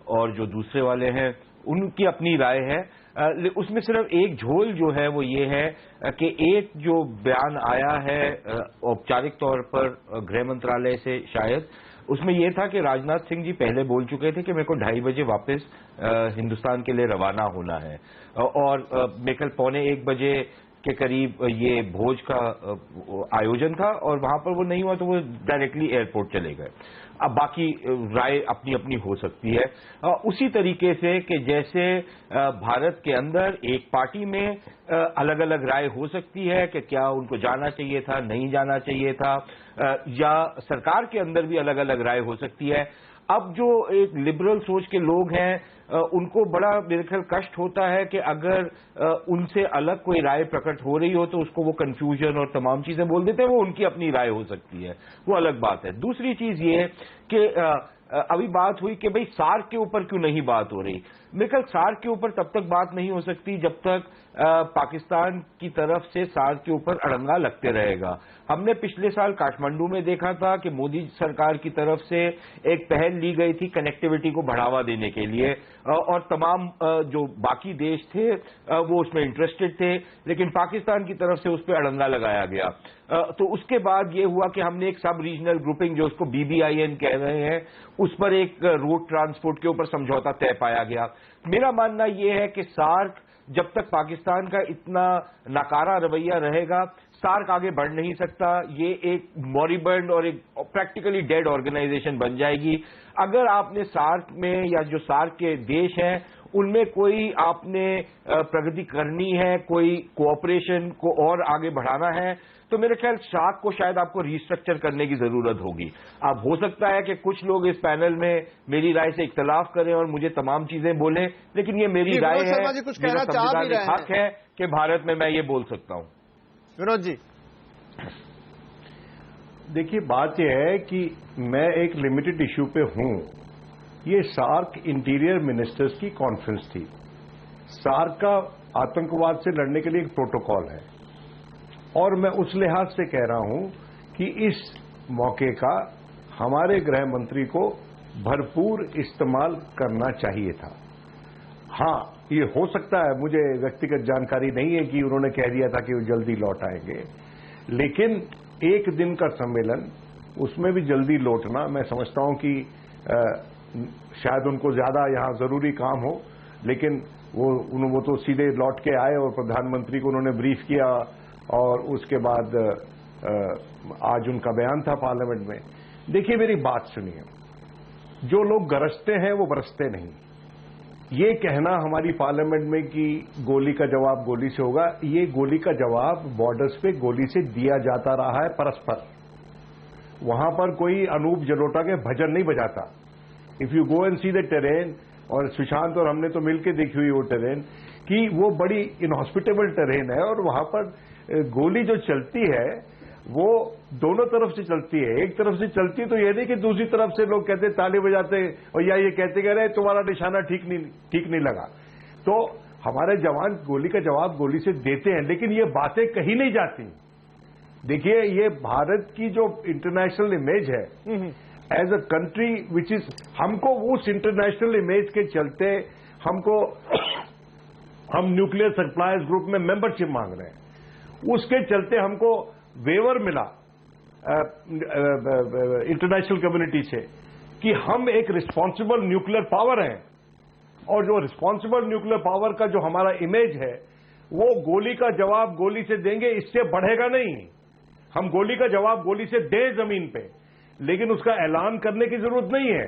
और जो दूसरे वाले हैं, उनकी अपनी राय है। उसमें सिर्फ एक झोल जो है वो ये है कि एक जो बयान आया है औपचारिक तौर पर गृह मंत्रालय से शायद, उसमें यह था कि राजनाथ सिंह जी पहले बोल चुके थे कि मेरे को 2:30 बजे वापस हिंदुस्तान के लिए रवाना होना है, और मेरे ख्याल 12:45 बजे के करीब ये भोज का आयोजन था, और वहां पर वो नहीं हुआ तो वो डायरेक्टली एयरपोर्ट चले गए। अब बाकी राय अपनी अपनी हो सकती है, उसी तरीके से कि जैसे भारत के अंदर एक पार्टी में अलग अलग राय हो सकती है कि क्या उनको जाना चाहिए था, नहीं जाना चाहिए था, या सरकार के अंदर भी अलग अलग राय हो सकती है। अब जो एक लिबरल सोच के लोग हैं उनको बड़ा मेरे ख्याल कष्ट होता है कि अगर उनसे अलग कोई राय प्रकट हो रही हो तो उसको वो कंफ्यूजन और तमाम चीजें बोल देते हैं। वो उनकी अपनी राय हो सकती है, वो अलग बात है। दूसरी चीज ये कि अभी बात हुई कि भाई सार्क के ऊपर क्यों नहीं बात हो रही। मेरे ख्याल सार्क के ऊपर तब तक बात नहीं हो सकती जब तक पाकिस्तान की तरफ से सार्क के ऊपर अड़ंगा लगते रहेगा। हमने पिछले साल काठमांडू में देखा था कि मोदी सरकार की तरफ से एक पहल ली गई थी कनेक्टिविटी को बढ़ावा देने के लिए, और तमाम जो बाकी देश थे वो उसमें इंटरेस्टेड थे, लेकिन पाकिस्तान की तरफ से उस पर अड़ंगा लगाया गया। तो उसके बाद ये हुआ कि हमने एक सब रीजनल ग्रुपिंग जो उसको BBIN कह रहे हैं उस पर एक रोड ट्रांसपोर्ट के ऊपर समझौता तय पाया गया। मेरा मानना यह है कि सार्क जब तक पाकिस्तान का इतना नाकारा रवैया रहेगा सार्क आगे बढ़ नहीं सकता। ये एक मॉरिबंड और एक प्रैक्टिकली डेड ऑर्गेनाइजेशन बन जाएगी। अगर आपने सार्क में या जो सार्क के देश हैं उनमें कोई आपने प्रगति करनी है, कोई कोऑपरेशन को और आगे बढ़ाना है, तो मेरे ख्याल सार्क को शायद आपको रिस्ट्रक्चर करने की जरूरत होगी। अब हो सकता है कि कुछ लोग इस पैनल में मेरी राय से इख्तलाफ करें और मुझे तमाम चीजें बोलें, लेकिन ये मेरी राय है, मेरा संवैधानिक हक है कि भारत में मैं ये बोल सकता हूं। विनोद जी, देखिए बात यह है कि मैं एक लिमिटेड इश्यू पे हूं। ये सार्क इंटीरियर मिनिस्टर्स की कॉन्फ्रेंस थी। सार्क का आतंकवाद से लड़ने के लिए एक प्रोटोकॉल है, और मैं उस लिहाज से कह रहा हूं कि इस मौके का हमारे गृह मंत्री को भरपूर इस्तेमाल करना चाहिए था। हां, ये हो सकता है, मुझे व्यक्तिगत जानकारी नहीं है कि उन्होंने कह दिया था कि वो जल्दी लौट आएंगे, लेकिन एक दिन का सम्मेलन, उसमें भी जल्दी लौटना, मैं समझता हूं कि शायद उनको ज्यादा यहां जरूरी काम हो, लेकिन वो तो सीधे लौट के आए और प्रधानमंत्री को उन्होंने ब्रीफ किया, और उसके बाद आज उनका बयान था पार्लियामेंट में। देखिए मेरी बात सुनिए, जो लोग गरजते हैं वो बरसते नहीं। ये कहना हमारी पार्लियामेंट में कि गोली का जवाब गोली से होगा, ये गोली का जवाब बॉर्डर्स पे गोली से दिया जाता रहा है परस्पर। वहां पर कोई अनूप जलोटा के भजन नहीं बजाता। If you go and see the terrain, और सुशांत और हमने तो मिलकर देखी हुई वो टेरेन, कि वो बड़ी इनहॉस्पिटेबल टेरेन है, और वहां पर गोली जो चलती है वो दोनों तरफ से चलती है। एक तरफ से चलती है तो यह नहीं कि दूसरी तरफ से लोग कहते ताली बजाते और या ये कहते कह रहे तुम्हारा निशाना ठीक नहीं लगा। तो हमारे जवान गोली का जवाब गोली से देते हैं, लेकिन ये बातें कहीं नहीं जाती। देखिए ये भारत की जो इंटरनेशनल इमेज है as a country which is, हमको उस इंटरनेशनल इमेज के चलते हम न्यूक्लियर सप्लायर्स ग्रुप में मेंबरशिप मांग रहे हैं, उसके चलते हमको वेवर मिला इंटरनेशनल कम्युनिटी से कि हम एक रिस्पॉन्सिबल न्यूक्लियर पावर हैं, और जो रिस्पॉन्सिबल न्यूक्लियर पावर का जो हमारा इमेज है वो गोली का जवाब गोली से देंगे, इससे बढ़ेगा नहीं। हम गोली का जवाब गोली से दें जमीन पे, लेकिन उसका ऐलान करने की जरूरत नहीं है,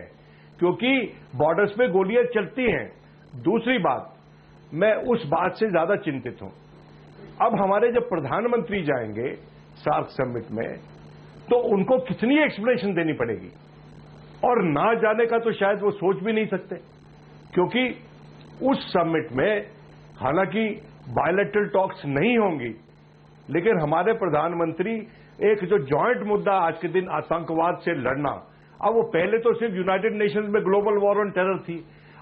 क्योंकि बॉर्डर्स पे गोलियां चलती हैं। दूसरी बात, मैं उस बात से ज्यादा चिंतित हूं, अब हमारे जब प्रधानमंत्री जाएंगे सार्क समिट में तो उनको कितनी एक्सप्लेनेशन देनी पड़ेगी, और ना जाने का तो शायद वो सोच भी नहीं सकते, क्योंकि उस समिट में हालांकि बायलैटरल टॉक्स नहीं होंगी, लेकिन हमारे प्रधानमंत्री एक जो जॉइंट मुद्दा आज के दिन आतंकवाद से लड़ना, अब वो पहले तो सिर्फ यूनाइटेड नेशंस में ग्लोबल वॉर ऑन टेरर थी,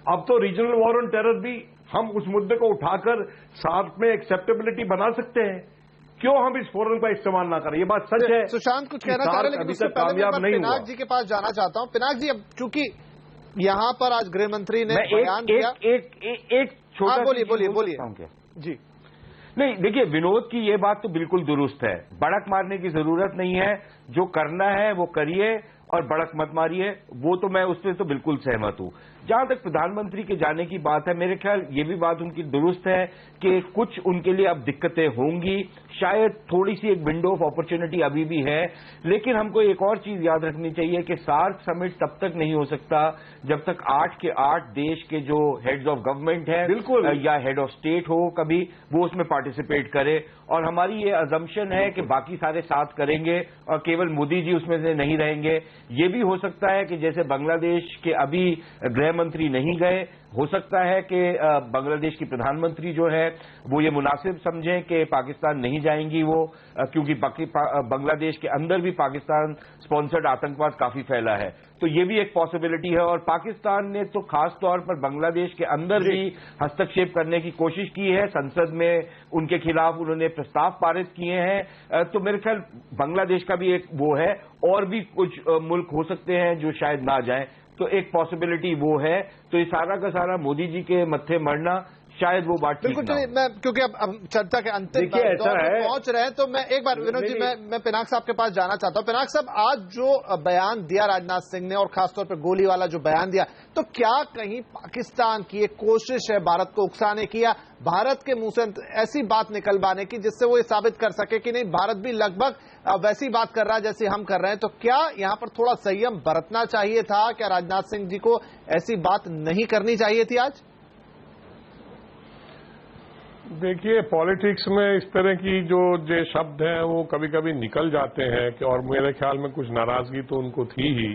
अब तो रीजनल वॉर ऑन टेरर भी हम उस मुद्दे को उठाकर सार्क में एक्सेप्टेबिलिटी बना सकते हैं। क्यों हम इस फोरम का इस्तेमाल ना करें? ये बात सच है। सुशांत कुछ कहना चाह रहे हैं, लेकिन उससे पहले मैं पिनाक जी के पास जाना चाहता हूं। पिनाक जी, अब चूंकि यहां पर आज गृह मंत्री ने बयान दिया, एक छोटा, बोलिए जी। नहीं, देखिए विनोद की ये बात तो बिल्कुल दुरुस्त है, भड़क मारने की जरूरत नहीं है, जो करना है वो करिए, और भड़क मत मारिए, वो तो मैं उससे तो बिल्कुल सहमत हूं। जहां तक प्रधानमंत्री के जाने की बात है, मेरे ख्याल ये भी बात उनकी दुरुस्त है कि कुछ उनके लिए अब दिक्कतें होंगी, शायद थोड़ी सी एक विंडो ऑफ अपॉर्चुनिटी अभी भी है, लेकिन हमको एक और चीज याद रखनी चाहिए कि सार्क समिट तब तक नहीं हो सकता जब तक 8 के 8 देश के जो हेड्स ऑफ गवर्नमेंट है बिल्कुल या हेड ऑफ स्टेट हो कभी, वो उसमें पार्टिसिपेट करे। और हमारी ये अजम्पशन है कि बाकी सारे साथ करेंगे और केवल मोदी जी उसमें से नहीं रहेंगे। ये भी हो सकता है कि जैसे बांग्लादेश के अभी गृह मंत्री नहीं गए, हो सकता है कि बांग्लादेश की प्रधानमंत्री जो है वो ये मुनासिब समझें कि पाकिस्तान नहीं जाएंगी वो, क्योंकि बांग्लादेश के अंदर भी पाकिस्तान स्पॉन्सर्ड आतंकवाद काफी फैला है, तो ये भी एक पॉसिबिलिटी है। और पाकिस्तान ने तो खास तौर पर बांग्लादेश के अंदर भी हस्तक्षेप करने की कोशिश की है, संसद में उनके खिलाफ उन्होंने प्रस्ताव पारित किए हैं। तो मेरे ख्याल बांग्लादेश का भी एक वो है, और भी कुछ मुल्क हो सकते हैं जो शायद ना जाएं, तो एक पॉसिबिलिटी वो है। तो ये सारा का सारा मोदी जी के मत्थे मरना शायद वो बात बिल्कुल। चलिए, मैं क्योंकि अब चर्चा के अंतिम दौर में पहुंच रहे हैं, तो मैं एक बार विनोद जी मैं पिनाक साहब के पास जाना चाहता हूं। पिनाक साहब, आज जो बयान दिया राजनाथ सिंह ने और खासतौर पर गोली वाला जो बयान दिया, तो क्या कहीं पाकिस्तान की एक कोशिश है भारत को उकसाने की या भारत के मुंह से ऐसी बात निकलवाने की जिससे वो ये साबित कर सके कि नहीं, भारत भी लगभग वैसी बात कर रहा है जैसी हम कर रहे हैं? तो क्या यहां पर थोड़ा संयम बरतना चाहिए था? क्या राजनाथ सिंह जी को ऐसी बात नहीं करनी चाहिए थी आज? देखिए, पॉलिटिक्स में इस तरह की जो शब्द हैं वो कभी कभी निकल जाते हैं कि, और मेरे ख्याल में कुछ नाराजगी तो उनको थी ही,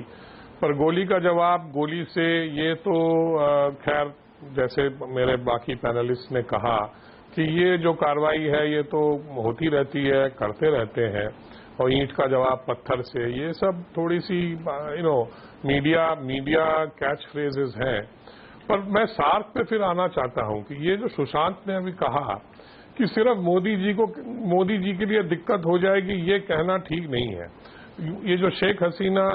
पर गोली का जवाब गोली से, ये तो खैर जैसे मेरे बाकी पैनलिस्ट ने कहा कि ये जो कार्रवाई है ये तो होती रहती है, करते रहते हैं, और ईंट का जवाब पत्थर से, ये सब थोड़ी सी मीडिया कैच फ्रेजेस हैं। पर मैं सार्क पे फिर आना चाहता हूं कि ये जो सुशांत ने अभी कहा कि सिर्फ मोदी जी के लिए दिक्कत हो जाएगी, ये कहना ठीक नहीं है। ये जो शेख हसीना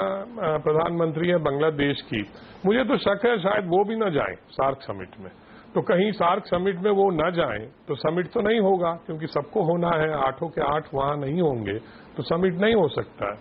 प्रधानमंत्री है बांग्लादेश की, मुझे तो शक है शायद वो भी न जाए सार्क समिट में। तो कहीं सार्क समिट में वो न जाए तो समिट तो नहीं होगा, क्योंकि सबको होना है, 8 के 8 वहां नहीं होंगे तो समिट नहीं हो सकता है।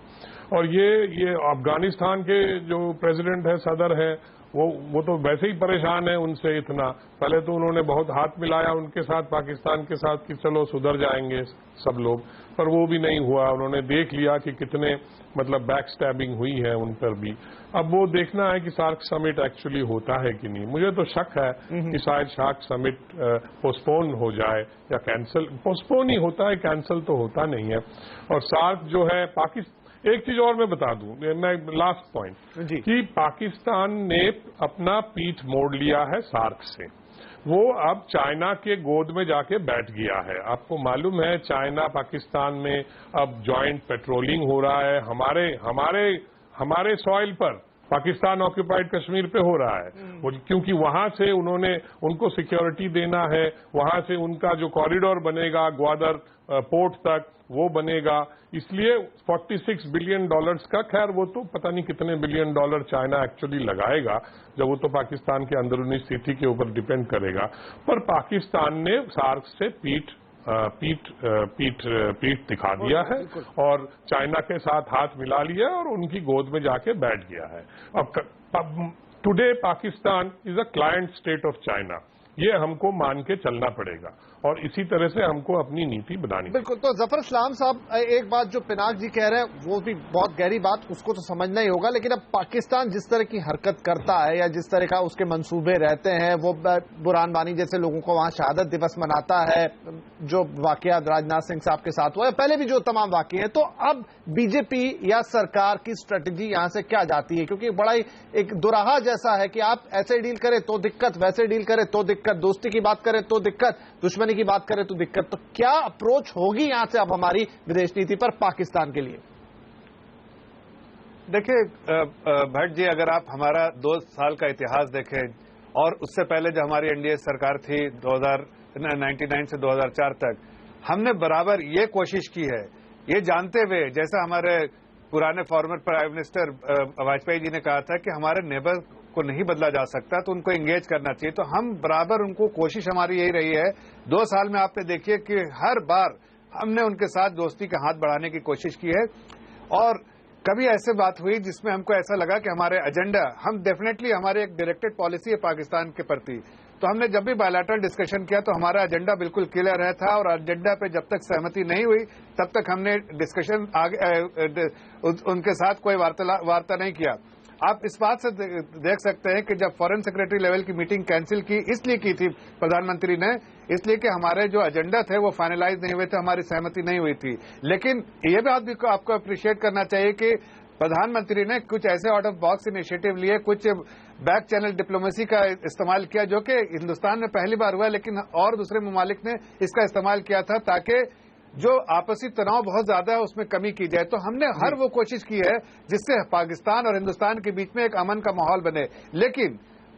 और ये अफगानिस्तान के जो प्रेसिडेंट है, सदर है, वो तो वैसे ही परेशान है उनसे इतना। पहले तो उन्होंने बहुत हाथ मिलाया उनके साथ, पाकिस्तान के साथ, कि चलो सुधर जाएंगे सब लोग, पर वो भी नहीं हुआ। उन्होंने देख लिया कि कितने बैक स्टैबिंग हुई है उन पर भी। अब वो देखना है कि सार्क समिट एक्चुअली होता है कि नहीं। मुझे तो शक है कि शायद सार्क समिट पोस्टपोन हो जाए या कैंसिल। पोस्टपोन ही होता है, कैंसिल तो होता नहीं है। और सार्क जो है एक चीज और मैं बता दूं, मैं लास्ट पॉइंट, कि पाकिस्तान ने अपना पीठ मोड़ लिया है सार्क से। वो अब चाइना के गोद में जाके बैठ गया है। आपको मालूम है चाइना पाकिस्तान में अब जॉइंट पेट्रोलिंग हो रहा है, हमारे सॉइल पर, पाकिस्तान ऑक्यूपाइड कश्मीर पे हो रहा है, क्योंकि वहां से उनको सिक्योरिटी देना है, वहां से उनका जो कॉरिडोर बनेगा ग्वादर पोर्ट तक, वो बनेगा। इसलिए $46 बिलियन का, खैर वो तो पता नहीं कितने बिलियन डॉलर चाइना एक्चुअली लगाएगा, जब वो तो पाकिस्तान की अंदरूनी स्थिति के ऊपर डिपेंड करेगा। पर पाकिस्तान ने सार्क से पीठ दिखा दिया है और चाइना के साथ हाथ मिला लिया और उनकी गोद में जाके बैठ गया है। अब today Pakistan is a client state of China, ये हमको मान के चलना पड़ेगा और इसी तरह से हमको अपनी नीति बनानी। बिल्कुल। तो जफर इस्लाम साहब, एक बात जो पिनाक जी कह रहे हैं वो भी बहुत गहरी बात, उसको तो समझना ही होगा, लेकिन अब पाकिस्तान जिस तरह की हरकत करता है या जिस तरह का उसके मंसूबे रहते हैं, वो बुरहान वानी जैसे लोगों को वहां शहादत दिवस मनाता है, जो वाकया राजनाथ सिंह साहब के साथ हुआ है, पहले भी जो तमाम वाकये हैं, तो अब बीजेपी या सरकार की स्ट्रेटेजी यहां से क्या जाती है? क्योंकि बड़ा ही एक दुराहा जैसा है कि आप ऐसे डील करें तो दिक्कत, वैसे डील करें तो दिक्कत, दोस्ती की बात करें तो दिक्कत, दुश्मनी की बात करें तो दिक्कत। तो क्या अप्रोच होगी यहां से अब हमारी विदेश नीति पर पाकिस्तान के लिए? देखिए भट्ट जी, अगर आप हमारा 2 साल का इतिहास देखें और उससे पहले जो हमारी एनडीए सरकार थी 1999 से 2004 तक, हमने बराबर ये कोशिश की है, ये जानते हुए, जैसा हमारे पुराने former prime minister Vajpayee ji ने कहा था कि हमारे नेबर को नहीं बदला जा सकता तो उनको एंगेज करना चाहिए, तो हम बराबर उनको, कोशिश हमारी यही रही है। 2 साल में आपने देखिए कि हर बार हमने उनके साथ दोस्ती का हाथ बढ़ाने की कोशिश की है और कभी ऐसे बात हुई जिसमें हमको ऐसा लगा कि हमारे एजेंडा, हम डेफिनेटली हमारे एक डायरेक्टेड पॉलिसी है पाकिस्तान के प्रति, तो हमने जब भी बायलैटरल डिस्कशन किया तो हमारा एजेंडा बिल्कुल क्लियर है था, और एजेंडा पे जब तक सहमति नहीं हुई तब तक हमने डिस्कशन आगे उनके साथ कोई वार्ता नहीं किया। आप इस बात से देख सकते हैं कि जब फॉरेन सेक्रेटरी लेवल की मीटिंग कैंसिल की, इसलिए की थी प्रधानमंत्री ने, इसलिए कि हमारे जो एजेंडा थे वो फाइनलाइज नहीं हुए थे, हमारी सहमति नहीं हुई थी। लेकिन ये बात भी आपको अप्रिशिएट करना चाहिए कि प्रधानमंत्री ने कुछ ऐसे आउट ऑफ बॉक्स इनिशिएटिव लिए, कुछ बैक चैनल डिप्लोमेसी का इस्तेमाल किया जो कि हिंदुस्तान में पहली बार हुआ, लेकिन और दूसरे ममालिक ने इसका इस्तेमाल किया था ताकि जो आपसी तनाव बहुत ज्यादा है उसमें कमी की जाए। तो हमने हर वो कोशिश की है जिससे पाकिस्तान और हिंदुस्तान के बीच में एक अमन का माहौल बने। लेकिन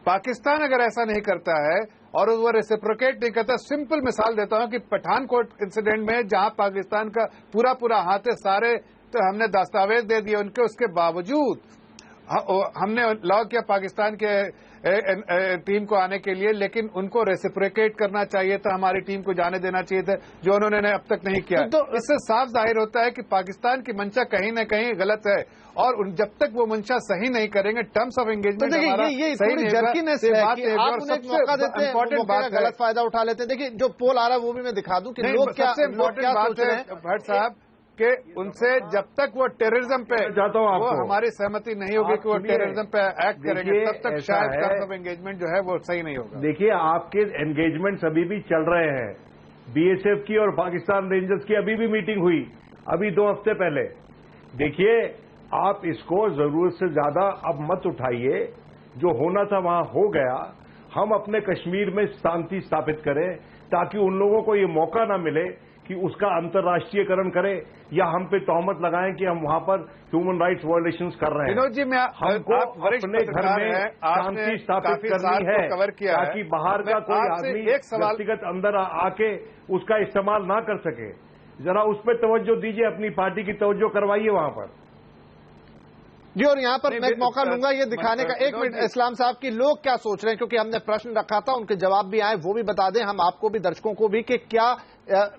पाकिस्तान अगर ऐसा नहीं करता है और वो रेसिप्रोकेट नहीं करता, सिंपल मिसाल देता हूं कि पठानकोट इंसिडेंट में जहां पाकिस्तान का पूरा हाथ है, सारे तो हमने दस्तावेज दे दिए उनके, उसके बावजूद हमने लॉ किया पाकिस्तान के टीम को आने के लिए, लेकिन उनको रेसिप्रोकेट करना चाहिए था, हमारी टीम को जाने देना चाहिए था, जो उन्होंने अब तक नहीं किया। तो इससे साफ जाहिर होता है कि पाकिस्तान की मंशा कहीं न कहीं गलत है, और जब तक वो मंशा सही नहीं करेंगे, टर्म्स ऑफ एंगेजमेंट हमारा सही नहीं होगा। आप उन्हें मौका देते हैं, इम्पोर्टेंट बात, गलत फायदा उठा लेते हैं। देखिए जो पोल आ रहा है वो भी मैं दिखा दूं कि लोग क्या सोच रहे हैं भट्ट साहब कि उनसे जब तक वो टेररिज्म पे वो हमारी सहमति नहीं होगी कि वो टेररिज्म पे एक्ट करेंगे, तब तक शायद टर्म्स ऑफ एंगेजमेंट जो है वो सही नहीं होगा। देखिए आपके एंगेजमेंट्स अभी भी चल रहे हैं, बीएसएफ की और पाकिस्तान रेंजर्स की अभी भी मीटिंग हुई, अभी 2 हफ्ते पहले। देखिए आप इसको जरूरत से ज्यादा अब मत उठाइए, जो होना था वहां हो गया। हम अपने कश्मीर में शांति स्थापित करें ताकि उन लोगों को ये मौका ना मिले कि उसका अंतर्राष्ट्रीयकरण करें या हम पे तोहमत लगाएं कि हम वहां पर ह्यूमन राइट्स वायलेशंस कर रहे हैं। विनोद जी, मैं हमको अपने घर में शांति स्थापित करनी है ताकि बाहर का कोई आदमी व्यक्तिगत अंदर आके उसका इस्तेमाल ना कर सके। जरा उस पर तवज्जो दीजिए, अपनी पार्टी की तवज्जो करवाइए वहां पर जी। और यहाँ पर मैं एक मौका लूंगा ये दिखाने का, 1 मिनट इस्लाम साहब की लोग क्या सोच रहे हैं, क्योंकि हमने प्रश्न रखा था, उनके जवाब भी आए, वो भी बता दें हम आपको भी दर्शकों को भी कि क्या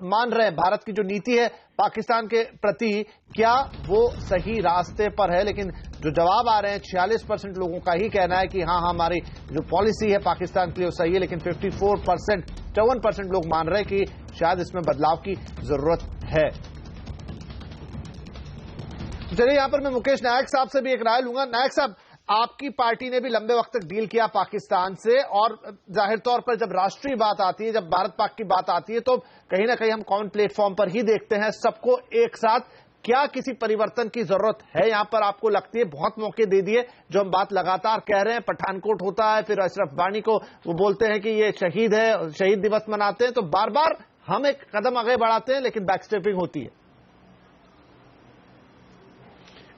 मान रहे हैं भारत की जो नीति है पाकिस्तान के प्रति, क्या वो सही रास्ते पर है। लेकिन जो जवाब आ रहे हैं 46% लोगों का ही कहना है कि हाँ हमारी जो पॉलिसी है पाकिस्तान के लिए वो सही है, लेकिन 54% लोग मान रहे हैं कि शायद इसमें बदलाव की जरूरत है। चलिए यहां पर मैं मुकेश नायक साहब से भी एक राय लूंगा। नायक साहब, आपकी पार्टी ने भी लंबे वक्त तक डील किया पाकिस्तान से, और जाहिर तौर पर जब राष्ट्रीय बात आती है, जब भारत पाक की बात आती है, तो कहीं ना कहीं हम कॉमन प्लेटफॉर्म पर ही देखते हैं सबको एक साथ। क्या किसी परिवर्तन की जरूरत है यहां पर, आपको लगती है? बहुत मौके दे दिए, जो हम बात लगातार कह रहे हैं, पठानकोट होता है, फिर अशरफ वानी को वो बोलते हैं कि ये शहीद है, शहीद दिवस मनाते हैं, तो बार बार हम एक कदम आगे बढ़ाते हैं लेकिन बैकस्टेपिंग होती है।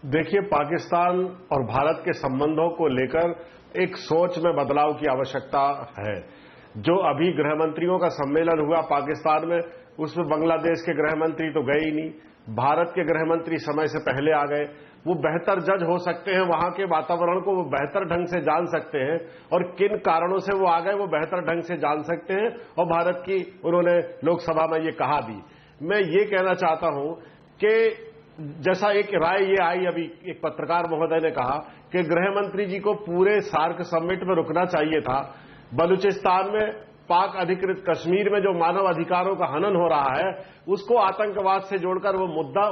देखिए, पाकिस्तान और भारत के संबंधों को लेकर एक सोच में बदलाव की आवश्यकता है। जो अभी गृह मंत्रियों का सम्मेलन हुआ पाकिस्तान में, उसमें बांग्लादेश के गृह मंत्री तो गए ही नहीं, भारत के गृह मंत्री समय से पहले आ गए। वो बेहतर जज हो सकते हैं, वहां के वातावरण को वो बेहतर ढंग से जान सकते हैं, और किन कारणों से वो आ गए वो बेहतर ढंग से जान सकते हैं, और भारत की उन्होंने लोकसभा में ये कहा भी। मैं ये कहना चाहता हूं कि जैसा एक राय ये आई, अभी एक पत्रकार महोदय ने कहा कि गृह मंत्री जी को पूरे सार्क समिट में रुकना चाहिए था। बलूचिस्तान में, पाक अधिकृत कश्मीर में जो मानव अधिकारों का हनन हो रहा है, उसको आतंकवाद से जोड़कर वो मुद्दा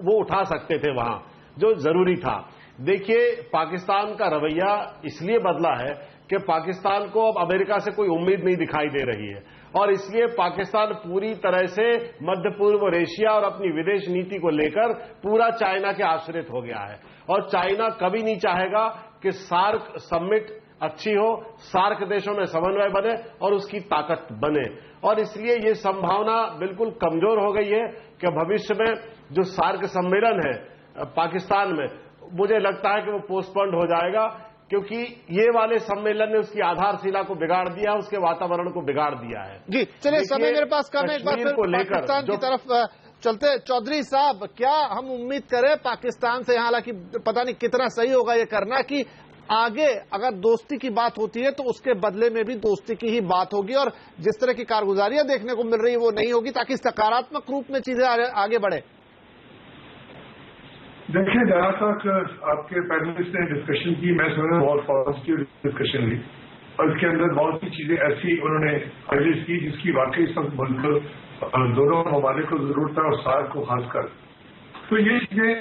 वो उठा सकते थे वहां, जो जरूरी था। देखिए, पाकिस्तान का रवैया इसलिए बदला है कि पाकिस्तान को अब अमेरिका से कोई उम्मीद नहीं दिखाई दे रही है, और इसलिए पाकिस्तान पूरी तरह से मध्य पूर्व और एशिया और अपनी विदेश नीति को लेकर पूरा चाइना के आश्रित हो गया है। और चाइना कभी नहीं चाहेगा कि सार्क समिट अच्छी हो, सार्क देशों में समन्वय बने और उसकी ताकत बने, और इसलिए ये संभावना बिल्कुल कमजोर हो गई है कि भविष्य में जो सार्क सम्मेलन है पाकिस्तान में, मुझे लगता है कि वो पोस्टपोन्ड हो जाएगा, क्योंकि ये वाले सम्मेलन ने उसकी आधारशिला को बिगाड़ दिया, उसके वातावरण को बिगाड़ दिया है। जी चलिए, समय मेरे पास कम है, एक बार फिर पाकिस्तान की तरफ चलते। चौधरी साहब, क्या हम उम्मीद करें पाकिस्तान से, हालांकि पता नहीं कितना सही होगा ये करना, कि आगे अगर दोस्ती की बात होती है तो उसके बदले में भी दोस्ती की ही बात होगी, और जिस तरह की कारगुजारियां देखने को मिल रही है वो नहीं होगी, ताकि सकारात्मक रूप में चीजें आगे बढ़े? देखिए, जहां तक आपके पैनलिस्ट ने डिस्कशन की, मैं समझ बहुत पॉजिटिव डिस्कशन हुई और इसके अंदर बहुत सी चीजें ऐसी उन्होंने हाईलाइट की जिसकी वाकई सब मुल्क दोनों ममालिक को जरूरत है और सार्क को खासकर। तो ये चीजें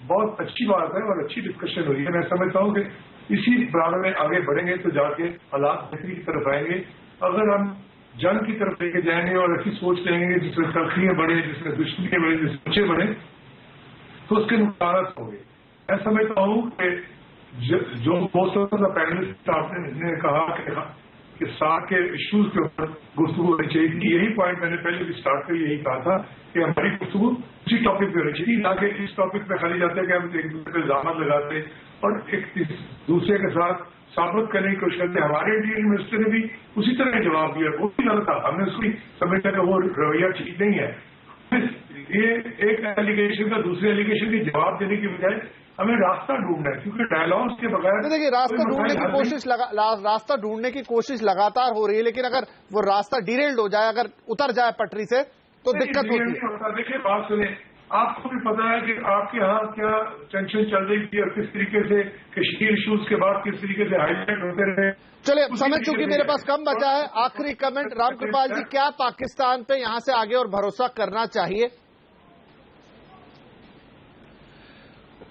बहुत अच्छी बात है और अच्छी डिस्कशन हुई है। मैं समझता हूँ कि इसी बारे में आगे बढ़ेंगे तो जाके हालात बेहतरी की तरफ आएंगे। अगर हम जंग की तरफ लेके जाएंगे और ऐसी सोच लेंगे जिसमें तलखियां बढ़े, जिसमें दुश्मनी बढ़े, जिसमें बच्चे बढ़े, तो उसके नुकसान होंगे। मैं समझता हूँ कि जो मोस्ट ऑफ द पैनलिस्ट आपने कहा कि सार्क के इश्यूज के ऊपर गुफ्तगू होनी चाहिए, यही पॉइंट मैंने पहले भी स्टार्ट कर यही कहा था कि हमारी गुफ्तगू इसी टॉपिक पे होनी चाहिए, ना कि इस टॉपिक पे खाली जाते हैं कि हम एक दूसरे पर इल्जाम लगाते और एक दूसरे के साथ साबित करने की कोशिश करते। हमारे इंडियन मिनिस्टर ने भी उसी तरह जवाब दिया, वो भी गलत था। हमने उसकी समझा कि वो रवैया ठीक नहीं है। ये एक एलिगेशन का दूसरे एलिगेशन के जवाब देने की बजाय हमें रास्ता ढूंढना है, क्योंकि डायलॉग के बगैर देखिए रास्ता ढूंढने की कोशिश लगातार हो रही है, लेकिन अगर वो रास्ता डिरेल्ड हो जाए, अगर उतर जाए पटरी से, तो दिक्कत होती है। देखिए बात सुने, आपको भी पता है कि आपके यहाँ क्या टेंशन चल रही थी और किस तरीके से कश्मीर इश्यूज के बाद किस तरीके से हाईलाइट होते रहे। चलिए, समय चूंकि मेरे पास कम बचा है, आखिरी कमेंट रामकृपाल जी, क्या पाकिस्तान पे यहां से आगे और भरोसा करना चाहिए?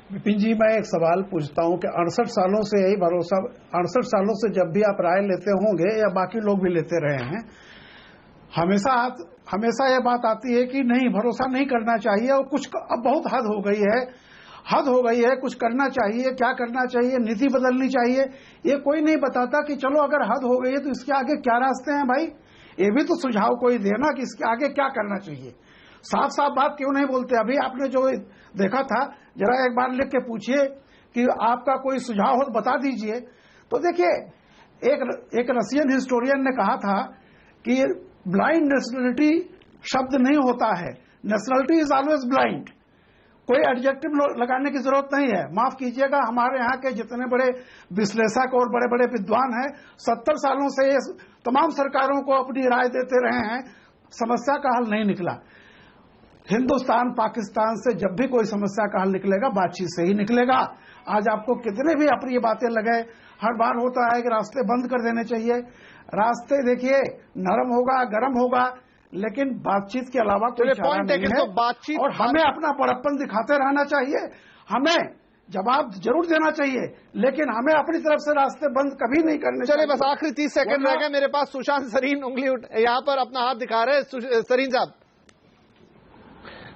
विपिन जी, मैं एक सवाल पूछता हूं कि 68 सालों से यही भरोसा, 68 सालों से जब भी आप राय लेते होंगे या बाकी लोग भी लेते रहे हैं, हमेशा यह बात आती है कि नहीं, भरोसा नहीं करना चाहिए और कुछ अब बहुत हद हो गई है, कुछ करना चाहिए, क्या करना चाहिए, नीति बदलनी चाहिए। ये कोई नहीं बताता कि चलो अगर हद हो गई है तो इसके आगे क्या रास्ते हैं। भाई ये भी तो सुझाव कोई देना कि इसके आगे क्या करना चाहिए। साफ साफ बात क्यों नहीं बोलते? अभी आपने जो देखा था, जरा एक बार लिख के पूछिए कि आपका कोई सुझाव हो तो बता दीजिए। तो देखिए, एक रशियन हिस्टोरियन ने कहा था कि ब्लाइंड नेशनलिटी शब्द नहीं होता है, नेशनलिटी इज ऑलवेज ब्लाइंड। कोई एडजेक्टिव लगाने की जरूरत नहीं है। माफ कीजिएगा, हमारे यहाँ के जितने बड़े विश्लेषक और बड़े बड़े विद्वान हैं, 70 सालों से तमाम सरकारों को अपनी राय देते रहे हैं, समस्या का हल नहीं निकला। हिंदुस्तान पाकिस्तान से जब भी कोई समस्या का हल निकलेगा, बातचीत से ही निकलेगा। आज आपको कितने भी अप्रिय बातें लगे, हर बार होता है कि रास्ते बंद कर देने चाहिए। रास्ते देखिए नरम होगा, गर्म होगा, लेकिन बातचीत के अलावा कोई चारा नहीं है। बातचीत और हमें अपना बड़प्पन दिखाते रहना चाहिए, हमें जवाब जरूर देना चाहिए, लेकिन हमें अपनी तरफ से रास्ते बंद कभी नहीं करने चाहिए। चलिए, बस आखिरी 30 सेकंड रह गए मेरे पास। सुशांत सरीन उंगली यहाँ पर अपना हाथ दिखा रहे हैं। सरीन साहब,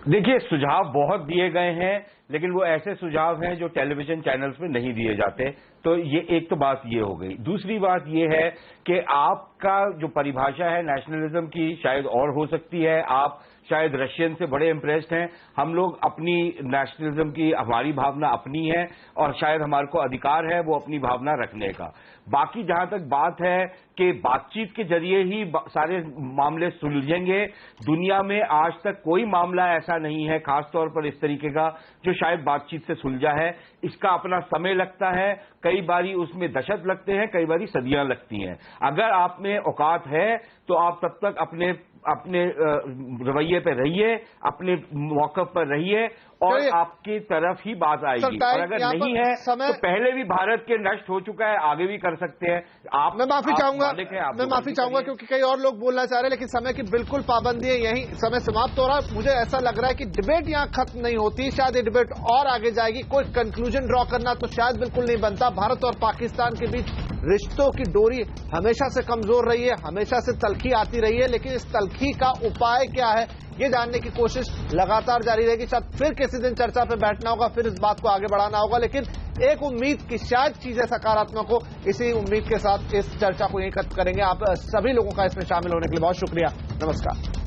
देखिए, सुझाव बहुत दिए गए हैं, लेकिन वो ऐसे सुझाव हैं जो टेलीविजन चैनल्स में नहीं दिए जाते। तो ये एक तो बात ये हो गई। दूसरी बात ये है कि आपका जो परिभाषा है नेशनलिज्म की शायद और हो सकती है। आप शायद रशियन से बड़े इम्प्रेस्ड हैं। हम लोग अपनी नेशनलिज्म की, हमारी भावना अपनी है और शायद हमारे को अधिकार है वो अपनी भावना रखने का। बाकी जहां तक बात है कि बातचीत के जरिए ही सारे मामले सुलझेंगे, दुनिया में आज तक कोई मामला ऐसा नहीं है खासतौर पर इस तरीके का जो शायद बातचीत से सुलझा है। इसका अपना समय लगता है, कई बारी उसमें दशक लगते हैं, कई बारी सदियां लगती हैं। अगर आप में औकात है तो आप तब तक अपने रवैये पे रहिए, अपने मौक़िफ़ पर रहिए और आपकी तरफ ही बात आएगी। और अगर नहीं है तो पहले भी भारत के नष्ट हो चुका है, आगे भी कर सकते हैं। मैं माफी चाहूंगा क्योंकि कई और लोग बोलना चाह रहे हैं, लेकिन समय की बिल्कुल पाबंदी है, यही समय समाप्त हो रहा है। मुझे ऐसा लग रहा है कि डिबेट यहाँ खत्म नहीं होती, शायद ये डिबेट और आगे जाएगी। कोई कंक्लूजन ड्रॉ करना तो शायद बिल्कुल नहीं बनता। भारत और पाकिस्तान के बीच रिश्तों की डोरी हमेशा से कमजोर रही है, हमेशा से तलखी आती रही है, लेकिन इस तलखी का उपाय क्या है ये जानने की कोशिश लगातार जारी रहेगी। शायद फिर किसी दिन चर्चा पे बैठना होगा, फिर इस बात को आगे बढ़ाना होगा, लेकिन एक उम्मीद कि शायद चीजें सकारात्मक हो, इसी उम्मीद के साथ इस चर्चा को यहीं खत्म करेंगे। आप सभी लोगों का इसमें शामिल होने के लिए बहुत शुक्रिया। नमस्कार।